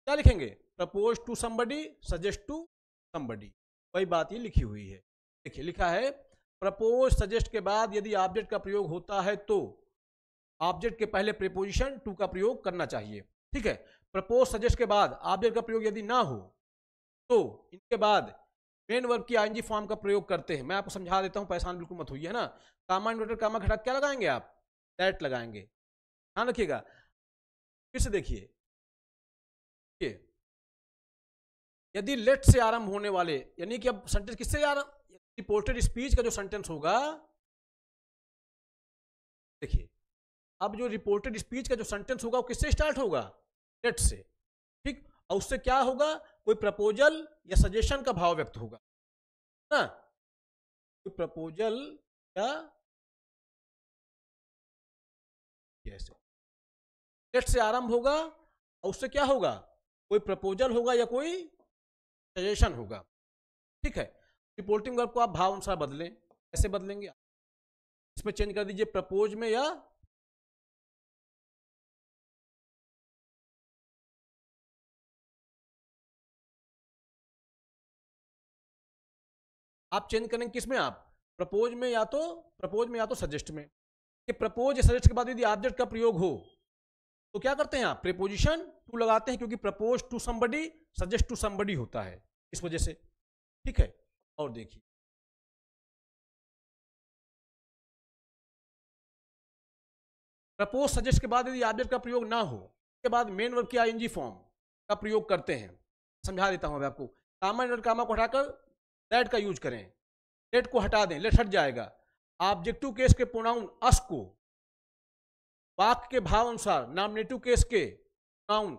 क्या लिखेंगे, propose to somebody, suggest to somebody, वही बात ये लिखी हुई है। देखिए लिखा है, प्रपोज सजेस्ट के बाद यदि ऑब्जेक्ट का प्रयोग होता है तो ऑब्जेक्ट के पहले प्रीपोजिशन टू का प्रयोग करना चाहिए, ठीक है। प्रपोज सजेस्ट के बाद ऑब्जेक्ट का प्रयोग यदि ना हो तो इनके बाद मेन वर्ब की आईएनजी फॉर्म का प्रयोग करते हैं। मैं आपको समझा देता हूं, परेशान बिल्कुल मत होइए, है ना। कामा इन्वर्टर कामा घटा क्या लगाएंगे आप, दैट लगाएंगे, ध्यान रखिएगा। फिर से देखिए, यदि लेट से आरंभ होने वाले, यानी कि अब सेंटेंस किससे आरंभ, रिपोर्टेड स्पीच का जो सेंटेंस होगा देखिए, अब जो रिपोर्टेड स्पीच का जो सेंटेंस होगा वो किससे स्टार्ट होगा? लेट से, ठीक। और उससे क्या होगा? कोई प्रपोजल या सजेशन का भाव व्यक्त होगा ना, कोई प्रपोजल या कैसे लेट से आरंभ होगा और उससे क्या होगा? कोई प्रपोजल होगा या कोई सजेशन होगा, ठीक है। रिपोर्टिंग वर्ब को आप भाव अनुसार बदलें, कैसे बदलेंगे? इसमें चेंज कर दीजिए प्रपोज में, या आप चेंज करेंगे किसमें? आप प्रपोज में या तो सजेस्ट में। कि प्रपोज या सजेस्ट के बाद यदि ऑब्जेक्ट का प्रयोग हो तो क्या करते हैं आप? प्रीपोजिशन टू लगाते हैं, क्योंकि propose to somebody, suggest to somebody होता है, इस वजह से, ठीक है। और देखिए, प्रपोज सजेस्ट के बाद यदि ऑब्जेक्ट का प्रयोग ना हो, उसके बाद मेन वर्ब की आईएनजी फॉर्म का प्रयोग करते हैं। समझा देता हूं मैं आपको। कामा और कामा को हटाकर दैट का यूज करें, लेट को हटा दें, लेट हट जाएगा। ऑब्जेक्टिव केस के प्रोनाउन अस को वाक्य के भाव अनुसार नॉमिनेटिव केस के प्रोनाउन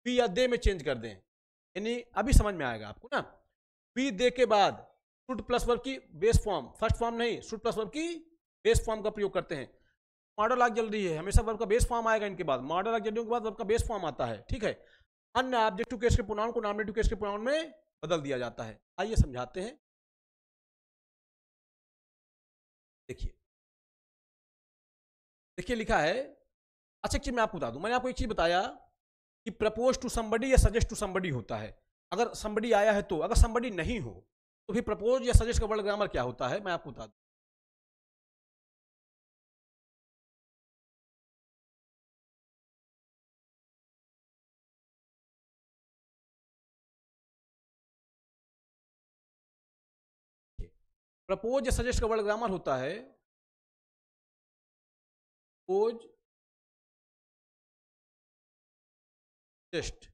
वी या दे में चेंज कर दें। यानी अभी समझ में आएगा आपको ना। वी दे के बाद शुड प्लस वर्ब की बेस फॉर्म, फर्स्ट फॉर्म नहीं, शुड प्लस वर्ब की बेस फॉर्म का प्रयोग करते हैं। मॉडल आग जल रही है, हमेशा वर्ब का बेस फॉर्म आएगा इनके बाद, मॉडल आग जलने के बाद वर्ब का बेस फॉर्म आता है, ठीक है। अन्य ऑब्जेक्टिव केस के प्रोनाउन को नॉमिनेटिव केस के प्रोनाउन में बदल दिया जाता है। आइए समझाते हैं। देखिए देखिए लिखा है। अच्छा एक चीज मैं आपको बता दूं, मैंने आपको एक चीज बताया कि प्रपोज टू समबडी या सजेस्ट टू समबडी होता है अगर समबडी आया है तो। अगर समबडी नहीं हो तो फिर प्रपोज या सजेस्ट का वर्ड ग्रामर क्या होता है, मैं आपको बता दूं। प्रपोज या सजेस्ट का वर्ड ग्रामर होता है प्रपोज सजेस्ट।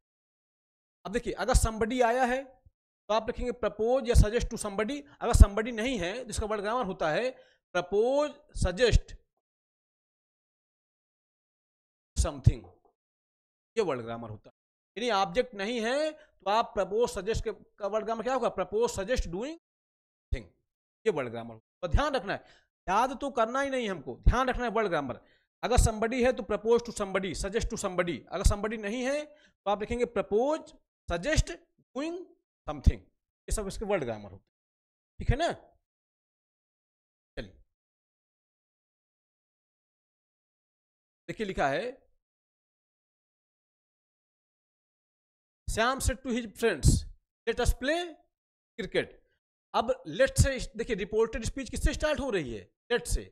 अब देखिए, अगर समबडी आया है तो आप लिखेंगे प्रपोज या सजेस्ट टू समबडी। अगर समबडी नहीं है तो इसका वर्ड ग्रामर होता है प्रपोज सजेस्ट समथिंग, ये वर्ड ग्रामर होता है। यानी ऑब्जेक्ट नहीं है तो आप प्रपोज सजेस्ट का वर्ड ग्रामर क्या होगा? प्रपोज सजेस्ट डूइंग थिंग, ये वर्ड ग्रामर होगा। तो ध्यान रखना है, याद तो करना ही नहीं हमको, ध्यान रखना है वर्ड ग्रामर। अगर समबडी है तो propose to somebody, suggest to somebody. अगर समबडी नहीं है तो आप लिखेंगे प्रपोज सजेस्ट डूइंग समथिंग। ये सब इसके वर्ड ग्रामर होते हैं, ठीक है ना। चलिए देखिए लिखा है, Shyam said to his friends let us play cricket. अब लेट से देखिए, रिपोर्टेड स्पीच किससे स्टार्ट हो रही है? लेट से।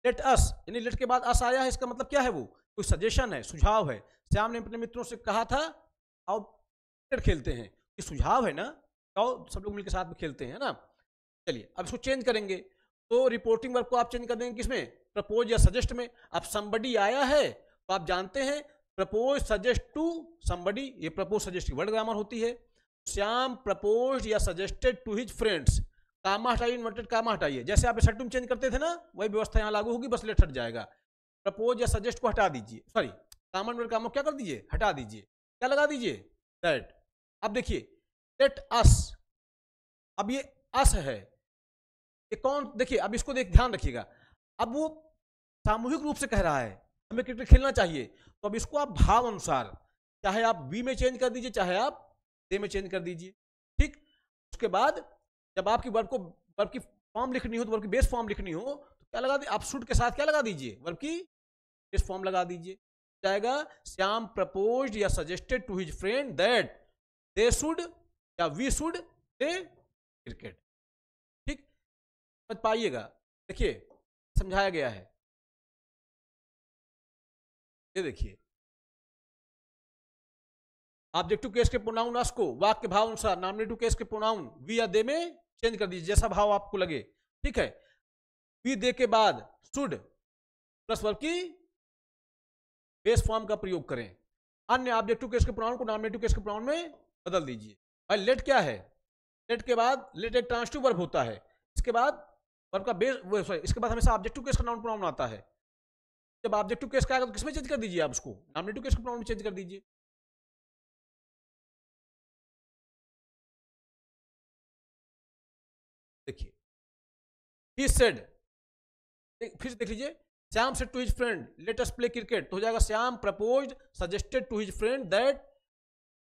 लेट अस, यानी लेट के बाद अस आया है, इसका मतलब क्या है? वो कोई सजेशन है, सुझाव है। श्याम ने अपने मित्रों से कहा था आओ क्रिकेट खेलते हैं, ये सुझाव है ना, आओ सब लोग मिलकर साथ में खेलते हैं ना। चलिए अब इसको चेंज करेंगे, तो रिपोर्टिंग वर्ब को आप चेंज कर देंगे किसमें? प्रपोज या सजेस्ट में। अब समबडी आया है तो आप जानते हैं प्रपोज सजेस्ट टू समबडी, ये प्रपोज सजेस्ट की वर्ड ग्रामर होती है। श्याम प्रपोज या सजेस्टेड टू हिज फ्रेंड्स, कामा हटाइए, इन्वर्टेड कामा हटाइए, जैसे आप सट्टू में चेंज करते थे ना, वही व्यवस्था यहाँ लागू होगी, बस लेट हट जाएगा। प्रपोज या सजेस्ट को हटा दीजिए, सॉरी कामा इन्वर्टेड कामा क्या कर दीजिए? हटा दीजिए, क्या लगा दीजिए? दैट। अब देखिए लेट अस, अब ये अस है, ये कौन? देखिए अब इसको ध्यान रखिएगा। अब वो सामूहिक रूप से कह रहा है हमें क्रिकेट खेलना चाहिए, तो अब इसको आप भाव अनुसार, चाहे आप बी में चेंज कर दीजिए, चाहे आप ए में चेंज कर दीजिए, ठीक। उसके बाद जब आपकी वर्ब की फॉर्म लिखनी हो, तो वर्ब की बेस फॉर्म लिखनी हो तो क्या लगा दीजिए? आप शुड के साथ क्या लगा दीजिए? वर्ब की बेस फॉर्म लगा दीजिए। जाएगा श्याम प्रपोज्ड या suggested to his friend that they should या वी शुड प्ले क्रिकेट, ठीक। समझ पाइएगा, देखिए समझाया गया है, ये देखिए ऑब्जेक्टिव केस के प्रोनाउन अस को वाक्य के भाव अनुसार नॉमिनेटिव केस के प्रोनाउन वी या दे में चेंज कर दीजिए, जैसा भाव आपको लगे, ठीक है। वी दे के बाद शुड प्लस वर्ब की बेस फॉर्म का प्रयोग करें। अन्य ऑब्जेक्टिव केस के प्रोनाउन को नॉमिनेटिव केस के प्रोनाउन में बदल दीजिए। भाई लेट क्या है? लेट के बाद लेट एक ट्रांसिटिव वर्ब होता है, इसके बाद वर्ब का बेस, इसके बाद हमेशा ऑब्जेक्टिव केस का नाउन प्रोनाउन आता है। जब ऑब्जेक्टिव केस का आएगा तो किसमें चेंज कर दीजिए आप उसको, नॉमिनेटिव केस के प्रोनाउन में चेंज कर दीजिए। देखिए ही सेड, फिर से देख लीजिए, Shyam said to his friend let us play cricket, तो हो जाएगा Shyam proposed suggested to his friend that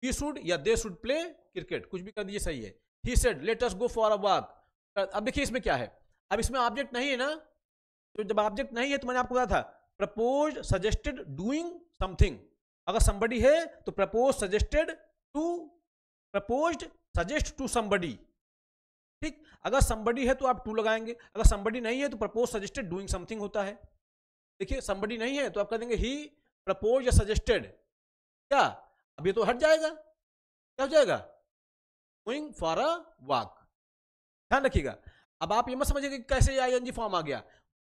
he should या दे शुड प्ले क्रिकेट, कुछ भी कर दीजिए सही है। He said let us go for a walk, अब देखिए इसमें क्या है, अब इसमें ऑब्जेक्ट नहीं है ना, तो जब ऑब्जेक्ट नहीं है तो मैंने आपको कहा था प्रपोज सजेस्टेड डूइंग समथिंग, अगर somebody है तो propose suggested to, proposed suggest to somebody, ठीक। अगर somebody है तो आप टू लगाएंगे, अगर somebody नहीं है तो प्रपोज सजेस्टेड डूइंग समथिंग होता है। देखिए somebody नहीं है तो आप कह देंगे ही प्रपोज या सजेस्टेड, क्या अब ये तो हट जाएगा, क्या हो जाएगा, गोइंग फॉर अ वॉक, ध्यान रखिएगा। अब आप ये मत समझिए कि कैसे आईएनजी फॉर्म आ गया,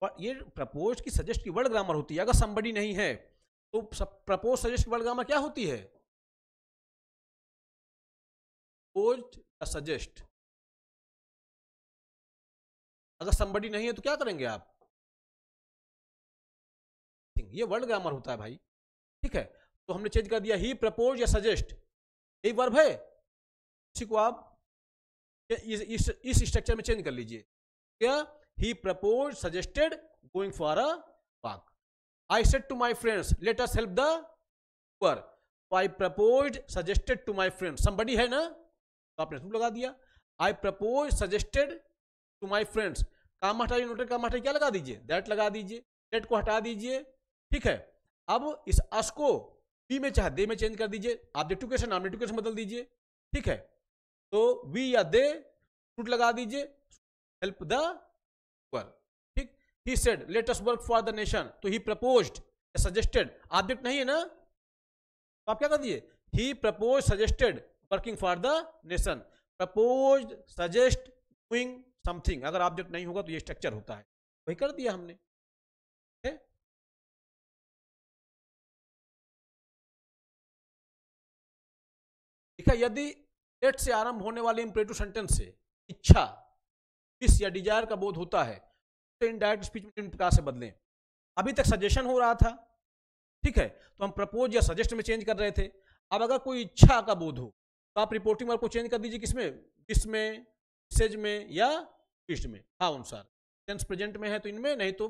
पर ये प्रपोज की सजेस्ट की वर्ड ग्रामर होती है, अगर somebody नहीं है तो प्रपोज सजेस्ट की वर्ड ग्रामर क्या होती है, प्रपोज्ड या सजेस्ट, अगर somebody नहीं है तो क्या करेंगे आप, ये वर्ड ग्रामर होता है भाई, ठीक है। तो हमने चेंज कर दिया ही प्रपोज या सजेस्ट, यही वर्ब है, इसी को आप इस स्ट्रक्चर में चेंज कर लीजिए, क्या he propose suggested going for a walk, I said to my friends let us help the poor, I proposed suggested to my friends, somebody है ना तो आपने टू लगा दिया, I propose suggested to my friends, काम हटाइए, noted काम हटाइए, क्या लगा दीजिए, दैट लगा दीजिए, दैट को हटा दीजिए, ठीक है। अब इस अस को बी में चाहे दे में चेंज कर दीजिए, ऑब्जेक्टिव केस नॉमिनेटिव केस बदल दीजिए, ठीक है। तो वी या दे शुड लगा दीजिए, हेल्प द पुअर, ठीक। He said let us work for the nation, तो ही प्रपोज्ड सजेस्टेड, ऑब्जेक्ट नहीं है ना तो आप क्या कर दिए, he propose suggested working for the nation, proposed suggest doing something, अगर ऑब्जेक्ट नहीं होगा तो ये स्ट्रक्चर होता है, वही कर दिया हमने, है? ठीक है। यदि लेट से आरंभ होने वाले इंपरेटिव सेंटेंस से इच्छा, विश या डिजायर का बोध होता है तो इनडायरेक्ट स्पीच में इन प्रकार से बदलें, अभी तक सजेशन हो रहा था, ठीक है, तो हम प्रपोज या सजेस्ट में चेंज कर रहे थे, अब अगर कोई इच्छा का बोध हो तो आप रिपोर्टिंग वर्ब को चेंज कर दीजिए, किसमें, विश में, मैसेज में या विश में, हाँ अनुसार, टेंस प्रेजेंट में है तो इनमें, नहीं तो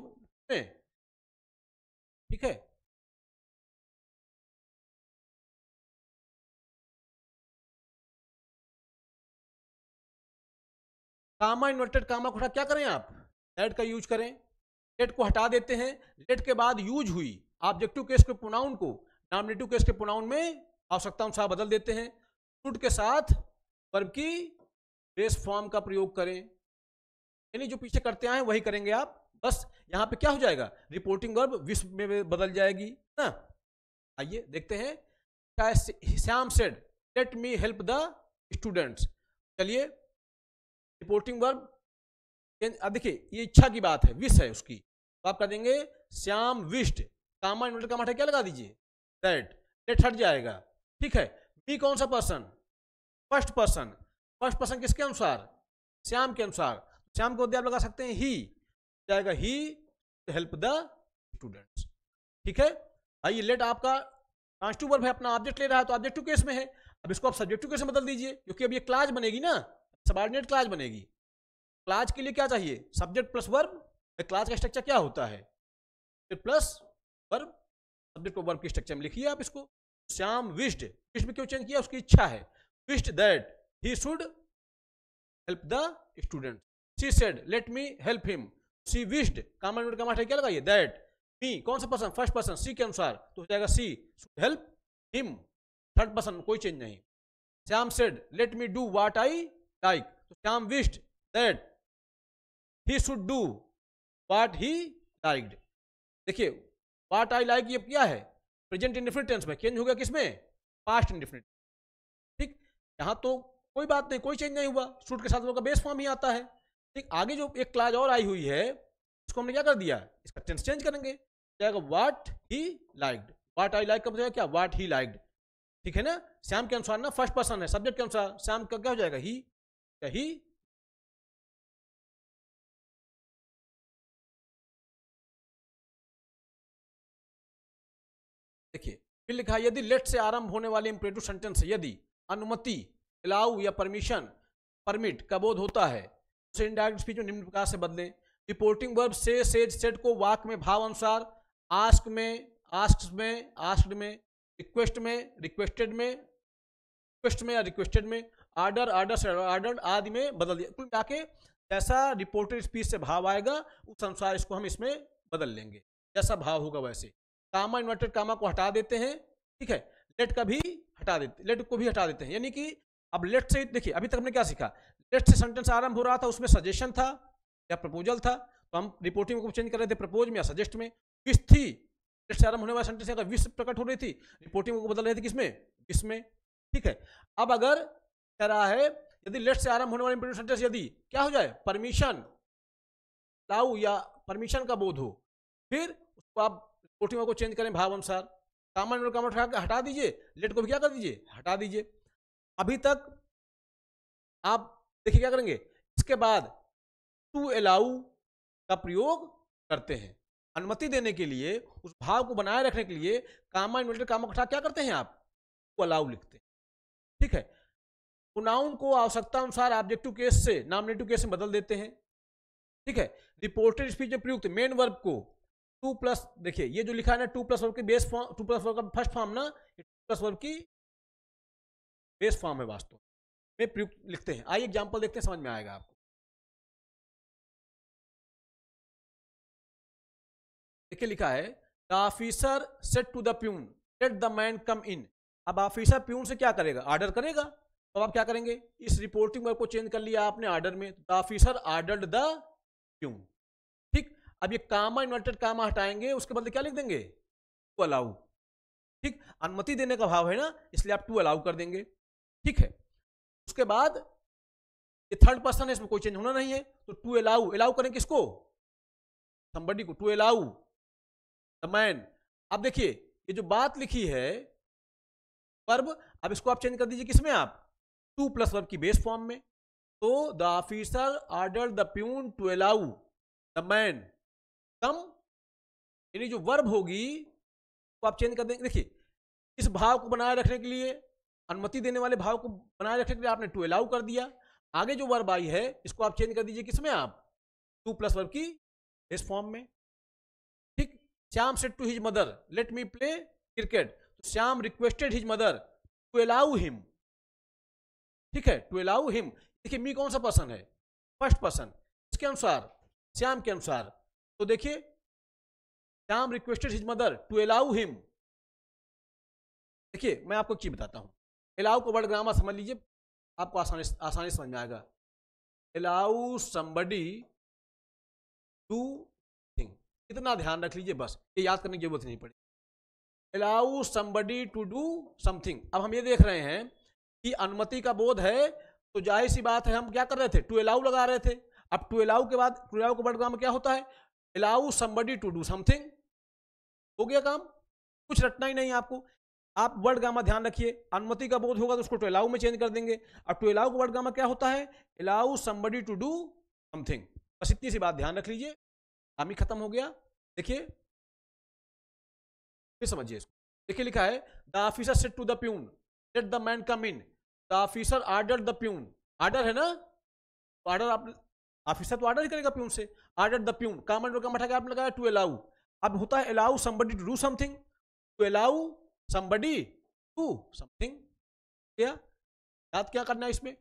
में, ठीक है। कामा इन्वर्टेड कामा को क्या करें आप, लेट का यूज करें, लेट को हटा देते हैं, लेट के बाद यूज हुई ऑब्जेक्टिव केस के प्रोनाउन को नॉमिनेटिव केस के प्रोनाउन में आवश्यकता अनुसार बदल देते हैं, शुड के साथ वर्ब की बेस फॉर्म का प्रयोग करें, यानी जो पीछे करते आए वही करेंगे आप, बस यहाँ पे क्या हो जाएगा, रिपोर्टिंग वर्ब विश में बदल जाएगी ना। आइए देखते हैं, Shyam said let me help the students, चलिए रिपोर्टिंग वर्ब, अब देखिए ये इच्छा की बात है, विश है उसकी, तो आप कर देंगे श्याम विश्ड, कामा इन्वर्टेड कामा क्या लगा दीजिए, दैट, लेट हट जाएगा, ठीक है। मी कौन सा person, first person, first person किसके अनुसार, श्याम के अनुसार, श्याम को आप लगा सकते हैं ही, जाएगा ही हेल्प द स्टूडेंट्स, ठीक है। आइए लेट आपका ट्रांसिटिव वर्ब है, अपना ऑब्जेक्ट ले रहा है तो ऑब्जेक्टिव केस में है, अब इसको आप सब्जेक्टिव केस में बदल दीजिए, क्योंकि अब ये क्लास बनेगी ना, सबऑर्डिनेट क्लास बनेगी, क्लास के लिए क्या चाहिए, सब्जेक्ट प्लस वर्ब, क्लास का स्ट्रक्चर क्या होता है, प्लस वर्ब, सब्जेक्ट और वर्ब की स्ट्रक्चर में लिखिए आप इसको, श्याम विश्ड, विश्ड में क्यों चेंज किया, उसकी इच्छा है, wished that he should help the student, she said let me help him, she wished, common का क्या लगाइए, दैट मी कौन सा पर्सन, फर्स्ट पर्सन, सी के अनुसार तो हो जाएगा she should help him, third person कोई चेंज नहीं, Shyam said let me do what I like, तो Shyam wished that he should do what he liked, देखिए व्हाट आई लाइक ये क्या है, प्रेजेंट इंडेफिनिट टेंस में, चेंज हो गया किसमें, पास्ट इंडेफिनिट, ठीक। यहाँ तो कोई बात नहीं, कोई चेंज नहीं हुआ, शुड के साथ का बेस फॉर्म ही आता है, ठीक। आगे जो एक क्लास और आई हुई है इसको हमने क्या कर दिया, इसका टेंस चेंज करेंगे, जाएगा what he liked, what I like का मतलब क्या, व्हाट ही लाइक्ड, ठीक है ना। श्याम के अनुसार ना फर्स्ट पर्सन है, सब्जेक्ट के अनुसार श्याम का क्या हो जाएगा, ही देखिए फिर लिखा है यदि लेट से आरंभ होने वाले इंपरेटिव सेंटेंस यदि अनुमति, अलाउ या परमिशन, परमिट का बोध होता है, उसे इनडायरेक्ट स्पीच में निम्न प्रकार से बदलें। रिपोर्टिंग वर्ब से, सेज, सेड को वाक्य में भाव अनुसार आस्क में, आस्क्स में, आस्क्ड में, रिक्वेस्ट में, रिक्वेस्टेड में, रिक्वेस्ट में या रिक्वेस्टेड में, आर्डर, आर्डर से आर्डर्ड आदि में बदल दिया। कुल मिला के जैसा रिपोर्टेड स्पीच से भाव आएगा उस अनुसार इसको हम इसमें बदल लेंगे, जैसा भाव होगा वैसे। कामा, इन्वर्टेड कामा को हटा देते हैं, ठीक है, लेट का भी हटा देते, लेट को भी हटा देते हैं। यानी कि अब लेट से देखिए अभी तक हमने क्या सीखा, लेट से सेंटेंस आरंभ हो रहा था, उसमें सजेशन था या प्रपोजल था, तो हम रिपोर्टिंग को चेंज कर रहे थे प्रपोज में या सजेस्ट में। विश थी, लेट से आरंभ होने वाला सेंटेंस अगर विश प्रकट हो रही थी, रिपोर्टिंग को बदल रहे थे किसमें, विश में, ठीक है। अब अगर कह रहा है यदि लेट से आरंभ होने वाला इंपॉर्टेंट सेंटेंस यदि क्या हो जाए, परमिशन, अलाउ या परमिशन का बोध हो, फिर उसको आप रिपोर्टिंग को चेंज करें भाव अनुसार। कॉमन और कॉमन हटा दीजिए, लेट को भी क्या कर दीजिए, हटा दीजिए। अभी तक आप देखिए क्या करेंगे, इसके बाद टू अलाउ का प्रयोग करते हैं अनुमति देने के लिए, उस भाव को बनाए रखने के लिए कामा इन्वर्टेड कामा हटा क्या करते हैं आप, टू अलाउ लिखते हैं, ठीक है। प्रोनाउन को आवश्यकता अनुसार ऑब्जेक्टिव केस से नॉमिनेटिव केस में बदल देते हैं, ठीक है। रिपोर्टेड स्पीच में प्रयुक्त मेन वर्ब को टू प्लस, देखिए ये जो लिखा है ना टू प्लस वर्ब की base form, to plus verb का फर्स्ट फॉर्म ना, टू प्लस वर्ब की बेस फॉर्म है वास्तव में प्रयुक्त लिखते हैं। आइए एग्जांपल देखते हैं, समझ में आएगा आपको। देखिए लिखा है the officer said to the peon let the man come in. अब ऑफिसर प्यून से क्या करेगा, ऑर्डर करेगा, तो आप क्या करेंगे, इस रिपोर्टिंग वर्ब को चेंज कर लिया आपने ऑर्डर में, the officer ordered the peon, ठीक। अब ये कामा इन्वर्टेड कामा हटाएंगे, उसके बदले क्या लिख देंगे, टू अलाउ, ठीक। अनुमति देने का भाव है ना, इसलिए आप टू अलाउ कर देंगे, ठीक है। उसके बाद ये थर्ड पर्सन है, इसमें कोई चेंज होना नहीं है, तो टू अलाउ, अलाउ करें किसको, समबडी को, टू अलाउ द मैन। अब देखिए ये जो बात लिखी है वर्ब, अब इसको आप चेंज कर दीजिए किसमें, आप टू प्लस वर्ब की बेस फॉर्म में, तो the officer order the peon to allow the man come, यानी जो वर्ब होगी तो आप चेंज कर देंगे। देखिए इस भाव को बनाए रखने के लिए, अनुमति देने वाले भाव को बनाए रखने के लिए आपने टू अलाउ कर दिया, आगे जो वर्ब आई है इसको आप चेंज कर दीजिए किसमें, आप टू प्लस वर्ब की बेस फॉर्म में, ठीक। Shyam said to his mother let me play cricket, तो Shyam requested his mother to allow him, ठीक है, टू अलाउ हिम। देखिए मी कौन सा पर्सन है, फर्स्ट पर्सन, इसके अनुसार श्याम के अनुसार, तो देखिए Shyam requested his mother to allow him. देखिए मैं आपको एक चीज बताता हूं, अलाउ को वर्ड ग्रामर समझ लीजिए, आपको आसानी समझ में आएगा। अलाउ समबडी टू थिंग, इतना ध्यान रख लीजिए, बस ये याद करने की जरूरत नहीं पड़ी। Allow somebody to do something. अब हम ये देख रहे हैं कि अनुमति का बोध है, तो जाहिर सी बात है हम क्या कर रहे थे, टू अलाउ लगा रहे थे। अब टू अलाउ के बाद, टू अलाउ का वर्ड ग्रामर क्या होता है, allow somebody to do something, हो गया काम, कुछ रटना ही नहीं आपको। आप वर्ड ग्रामर ध्यान रखिए, अनुमति का बोध होगा तो उसको टू अलाउ में चेंज कर देंगे। अब टू अलाउ का वर्ड ग्रामर क्या होता है, allow somebody to do something, बस इतनी सी बात ध्यान रख लीजिए, काम ही खत्म हो गया। देखिए फिर समझिए इसको, देखिए लिखा है the officer said to the peon let the man come in, the officer ordered the peon, order है ना, ऑर्डर आप ऑफिसर तो ऑर्डर ही करेगा प्यून से, ऑर्डर द प्यून, कॉमन का हटा के आपने लगाया टू अलाउ। अब होता है allow somebody to do something, to allow somebody to something, क्या याद क्या करना है इसमें,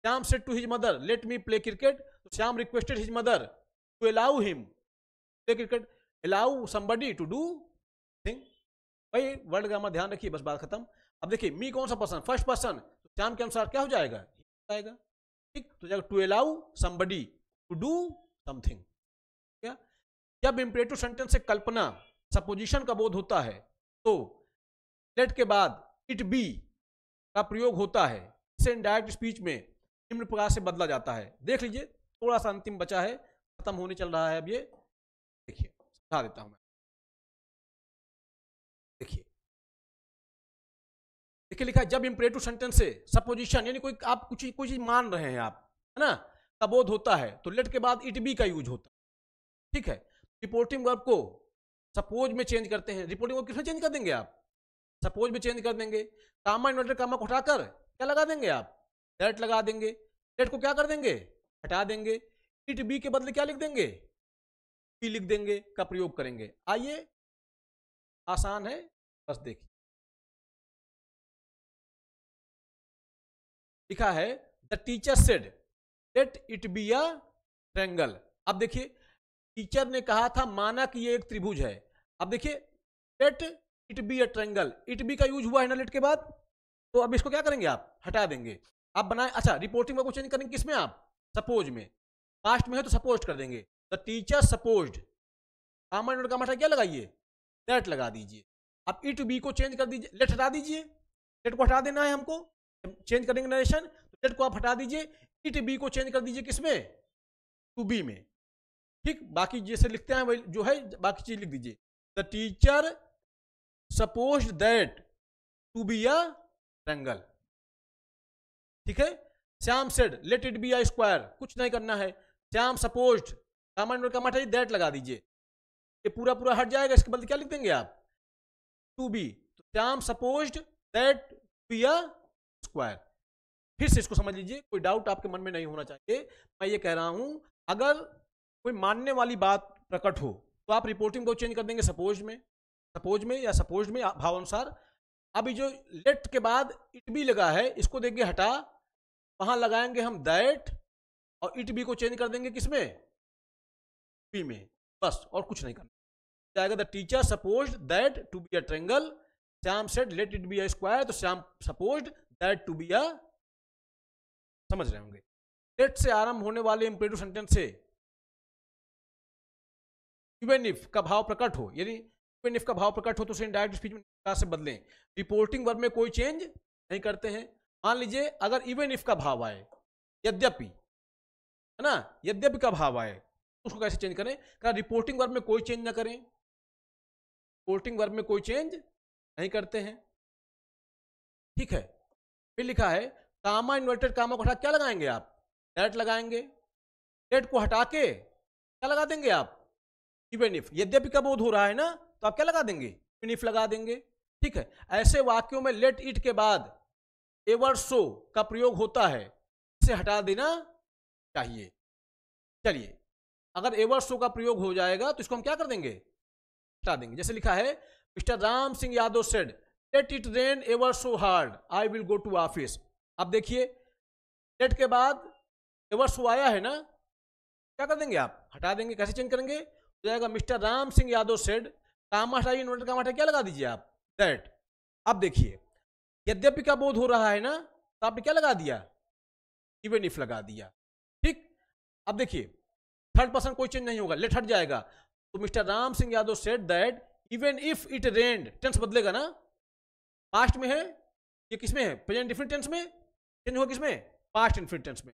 Shyam said to his mother let me play cricket, तो Shyam requested his mother to allow him play cricket, allow somebody to do thing, भाई word grammar ध्यान रखिए, बस बात खत्म। अब देखिए मी कौन सा पर्सन, फर्स्ट पर्सन, तो श्याम के अनुसार क्या हो जाएगा, ठीक, तो जाएगा to allow somebody to do something. क्या जब इंपरेटिव सेंटेंस से कल्पना, सपोजिशन का बोध होता है, तो लेट के बाद इट बी का प्रयोग होता है, इसे इनडायरेक्ट स्पीच में निम्न प्रकार से बदला जाता है। देख लीजिए थोड़ा सा अंतिम बचा है, खत्म होने चल रहा है अब ये, देखिए समझा देता हूं मैं। देखिए देखिए लिखा है जब इंपरेटिव सेंटेंस से सपोजिशन, यानी कोई आप कुछ चीज मान रहे हैं आप, है ना, का बोध होता है, तो लेट के बाद इट बी का यूज होता है, ठीक है। रिपोर्टिंग वर्ब को सपोज में चेंज करते हैं, रिपोर्टिंग वर्ब किसमें चेंज कर देंगे आप, सपोज में चेंज कर देंगे। कामा इन्वर्टेड कामा को हटाकर क्या लगा देंगे आप, दैट लगा देंगे। दैट को क्या कर देंगे, हटा देंगे। इट बी के बदले क्या लिख देंगे, बी लिख देंगे का प्रयोग करेंगे। आइए, आसान है, बस देखिए लिखा है the teacher said let it be a triangle. अब देखिए टीचर ने कहा था माना कि ये एक त्रिभुज है। अब देखिए late it be a triangle, it be का यूज हुआ है ना लेट के बाद, तो अब इसको क्या करेंगे आप, हटा देंगे। आप बनाए, अच्छा रिपोर्टिंग को चेंज करेंगे किसमें आप, सपोज में। पास्ट में है तो सपोज कर देंगे, the teacher supposed. Comma inverted comma क्या लगाइए, दैट लगा दीजिए। अब इट बी को चेंज कर दीजिए, लेट हटा दीजिए, लेट को हटा देना है हमको, चेंज करेंगे नरेशन, तो लेट को आप हटा दीजिए। इट बी को चेंज कर दीजिए किसमें, टू बी में। ठीक, बाकी जैसे लिखते हैं वही जो है बाकी चीज लिख दीजिए। The teacher supposed that to be a triangle. ठीक है। Shyam said let it be a square, कुछ नहीं करना है। Shyam supposed, comma inverted comma हटाइए, दैट लगा दीजिए। ये पूरा पूरा हट जाएगा, इसके बदले क्या लिख देंगे आप, टू बी। तो Shyam supposed that B a square. फिर से इसको समझ लीजिए, कोई डाउट आपके मन में नहीं होना चाहिए। मैं ये कह रहा हूं अगर कोई मानने वाली बात प्रकट हो तो आप रिपोर्टिंग को चेंज कर देंगे सपोज में, सपोज में या सपोज में भावानुसार। अभी जो लेट के बाद इट बी लगा है इसको देंगे हटा, वहां लगाएंगे हम दैट, और इट बी को चेंज कर देंगे किसमें, बी में, बस और कुछ नहीं करना जाएगा। The teacher supposed that to be a triangle, Shyam said let it be a square, तो Shyam supposed that to be a, समझ रहे होंगे। लेट से आरंभ होने वाले इंपेरेटिव सेंटेंस से इवन इफ का भाव प्रकट हो, यानी इवन इफ का भाव प्रकट हो तो उसे इनडायरेक्ट स्पीच में से बदलें। रिपोर्टिंग वर्ब में कोई चेंज नहीं करते हैं। मान लीजिए अगर इवन इफ का भाव आए, यद्यपि, है ना, यद्यपि का भाव आए, उसको कैसे चेंज करें, रिपोर्टिंग वर्ब में कोई चेंज ना करें, रिपोर्टिंग वर्ब में कोई चेंज नहीं करते हैं। ठीक है। फिर लिखा है कामा इन्वर्टेड कामा को हटा क्या लगाएंगे आप, दैट लगाएंगे। दैट को हटा के क्या लगा देंगे आप, इवन इफ। यद्यपि का बोध हो रहा है ना, तो आप क्या लगा देंगे, इवन इफ लगा देंगे। ठीक है। ऐसे वाक्यों में लेट इट के बाद एवर सो का प्रयोग होता है, इसे हटा देना चाहिए। चलिए, अगर एवर सो का प्रयोग हो जाएगा तो इसको हम क्या कर देंगे, हटा देंगे। जैसे लिखा है mister Ram Singh Yadav said let it rain ever so hard I will go to office. अब देखिए लेट के बाद एवर सो आया है ना, क्या कर देंगे आप, हटा देंगे। कैसे चेंज करेंगे, हो जाएगा मिस्टर राम सिंह यादव सेड, कामा हटाइए, इन्वर्टेड कामा हटाइए, क्या लगा दीजिए आप, दैट। अब देखिए यद्यपि का बोध हो रहा है ना, तो आपने क्या लगा दिया, इवन इफ लगा दिया। ठीक। अब देखिए थर्ड पर्सन कोई चेंज नहीं होगा, लेट हट जाएगा, तो mister Ram Singh Yadav said that even if it rained, tense बदलेगा ना, पास्ट में है, ये किसमें है, प्रेजेंट डिफरेंट टेंस में, चेंज होगा किसमें, पास्ट इनफिनिट टेंस में।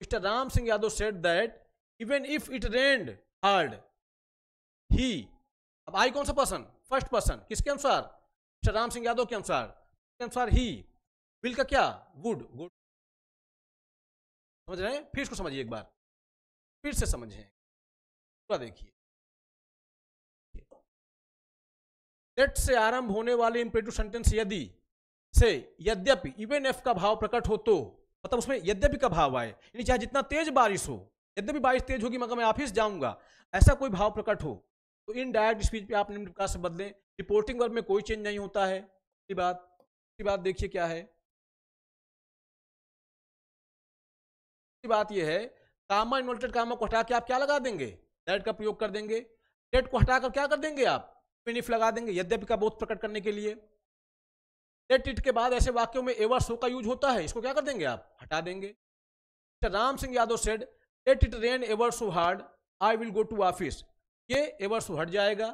Mister Ram Singh Yadav said that even if it rained hard he. अब आई कौन सा पर्सन, फर्स्ट पर्सन, किसके अनुसार, मिस्टर राम सिंह यादव के अनुसार, के अनुसार ही, विल का क्या, वुड, गुड। समझ रहे हैं, फिर इसको समझिए एक बार, फिर से समझें पूरा देखिए। लेट से आरंभ होने वाले इंपेरेटिव सेंटेंस यदि से यद्यपि इवन एफ का भाव प्रकट हो तो, मतलब उसमें यद्यपि का भाव आए, यानी चाहे जितना तेज बारिश हो, यद्यपि बारिश तेज होगी मगर मैं ऑफिस जाऊंगा, ऐसा कोई भाव प्रकट हो, तो इन डायरेक्ट स्पीच पे आप निम्न प्रकार से बदलें। रिपोर्टिंग वर्ब में कोई चेंज नहीं होता है। बात देखिए क्या है, बात यह है कामा इन्वर्टेड कामा को हटा के आप क्या लगा देंगे, दैट का प्रयोग कर देंगे। दैट को हटाकर क्या कर देंगे आप, इवन इफ लगा देंगे, यद्यपि का बोध प्रकट करने के लिए। लेट इट के बाद ऐसे वाक्यों में एवर सो का यूज होता है, इसको क्या कर देंगे आप, हटा देंगे। Ram Singh Yadav said let it rain ever so hard I will go to office, ये एवर सो हट जाएगा,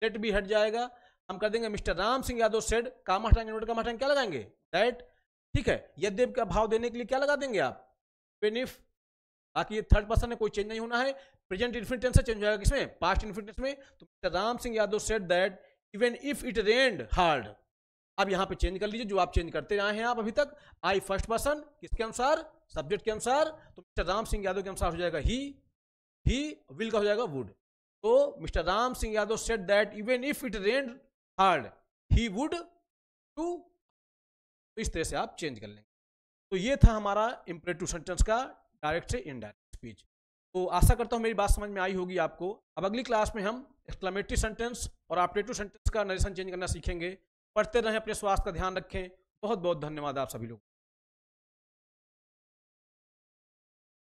लेट भी हट जाएगा, हम कर देंगे mister Ram Singh Yadav said, comma हटाएंगे, नोट कामा हटाएंगे, क्या लगाएंगे, दैट। ठीक है। यद्यपि का भाव देने के लिए क्या लगा देंगे आप, इवन इफ। बाकी ये थर्ड पर्सन में कोई चेंज नहीं होना है, प्रेजेंट इन्फिनिट टेंस से चेंज हो जाएगा किसमें, पास्ट इन्फिनिट टेंस में। तो mister Ram Singh Yadav said that even if it rained hard. अब यहाँ पे चेंज कर लीजिए, जो आप चेंज करते रहे हैं आप अभी तक। आई फर्स्ट पर्सन किसके अनुसार, सब्जेक्ट के अनुसार, तो मिस्टर राम सिंह यादव के अनुसार हो जाएगा ही, विल का हो जाएगा वुड। तो mister Ram Singh Yadav said that even if it rain hard he would to, इस तरह से आप चेंज कर लेंगे। तो ये था हमारा इम्परेटिव सेंटेंस का डायरेक्ट से इनडायरेक्ट स्पीच। तो आशा करता हूँ मेरी बात समझ में आई होगी आपको। अब अगली क्लास में हम एक्सक्लेमेटरी सेंटेंस और ऑपरेटिव सेंटेंस का नरेशन चेंज करना सीखेंगे। पढ़ते रहें, अपने स्वास्थ्य का ध्यान रखें। बहुत बहुत धन्यवाद आप सभी लोग।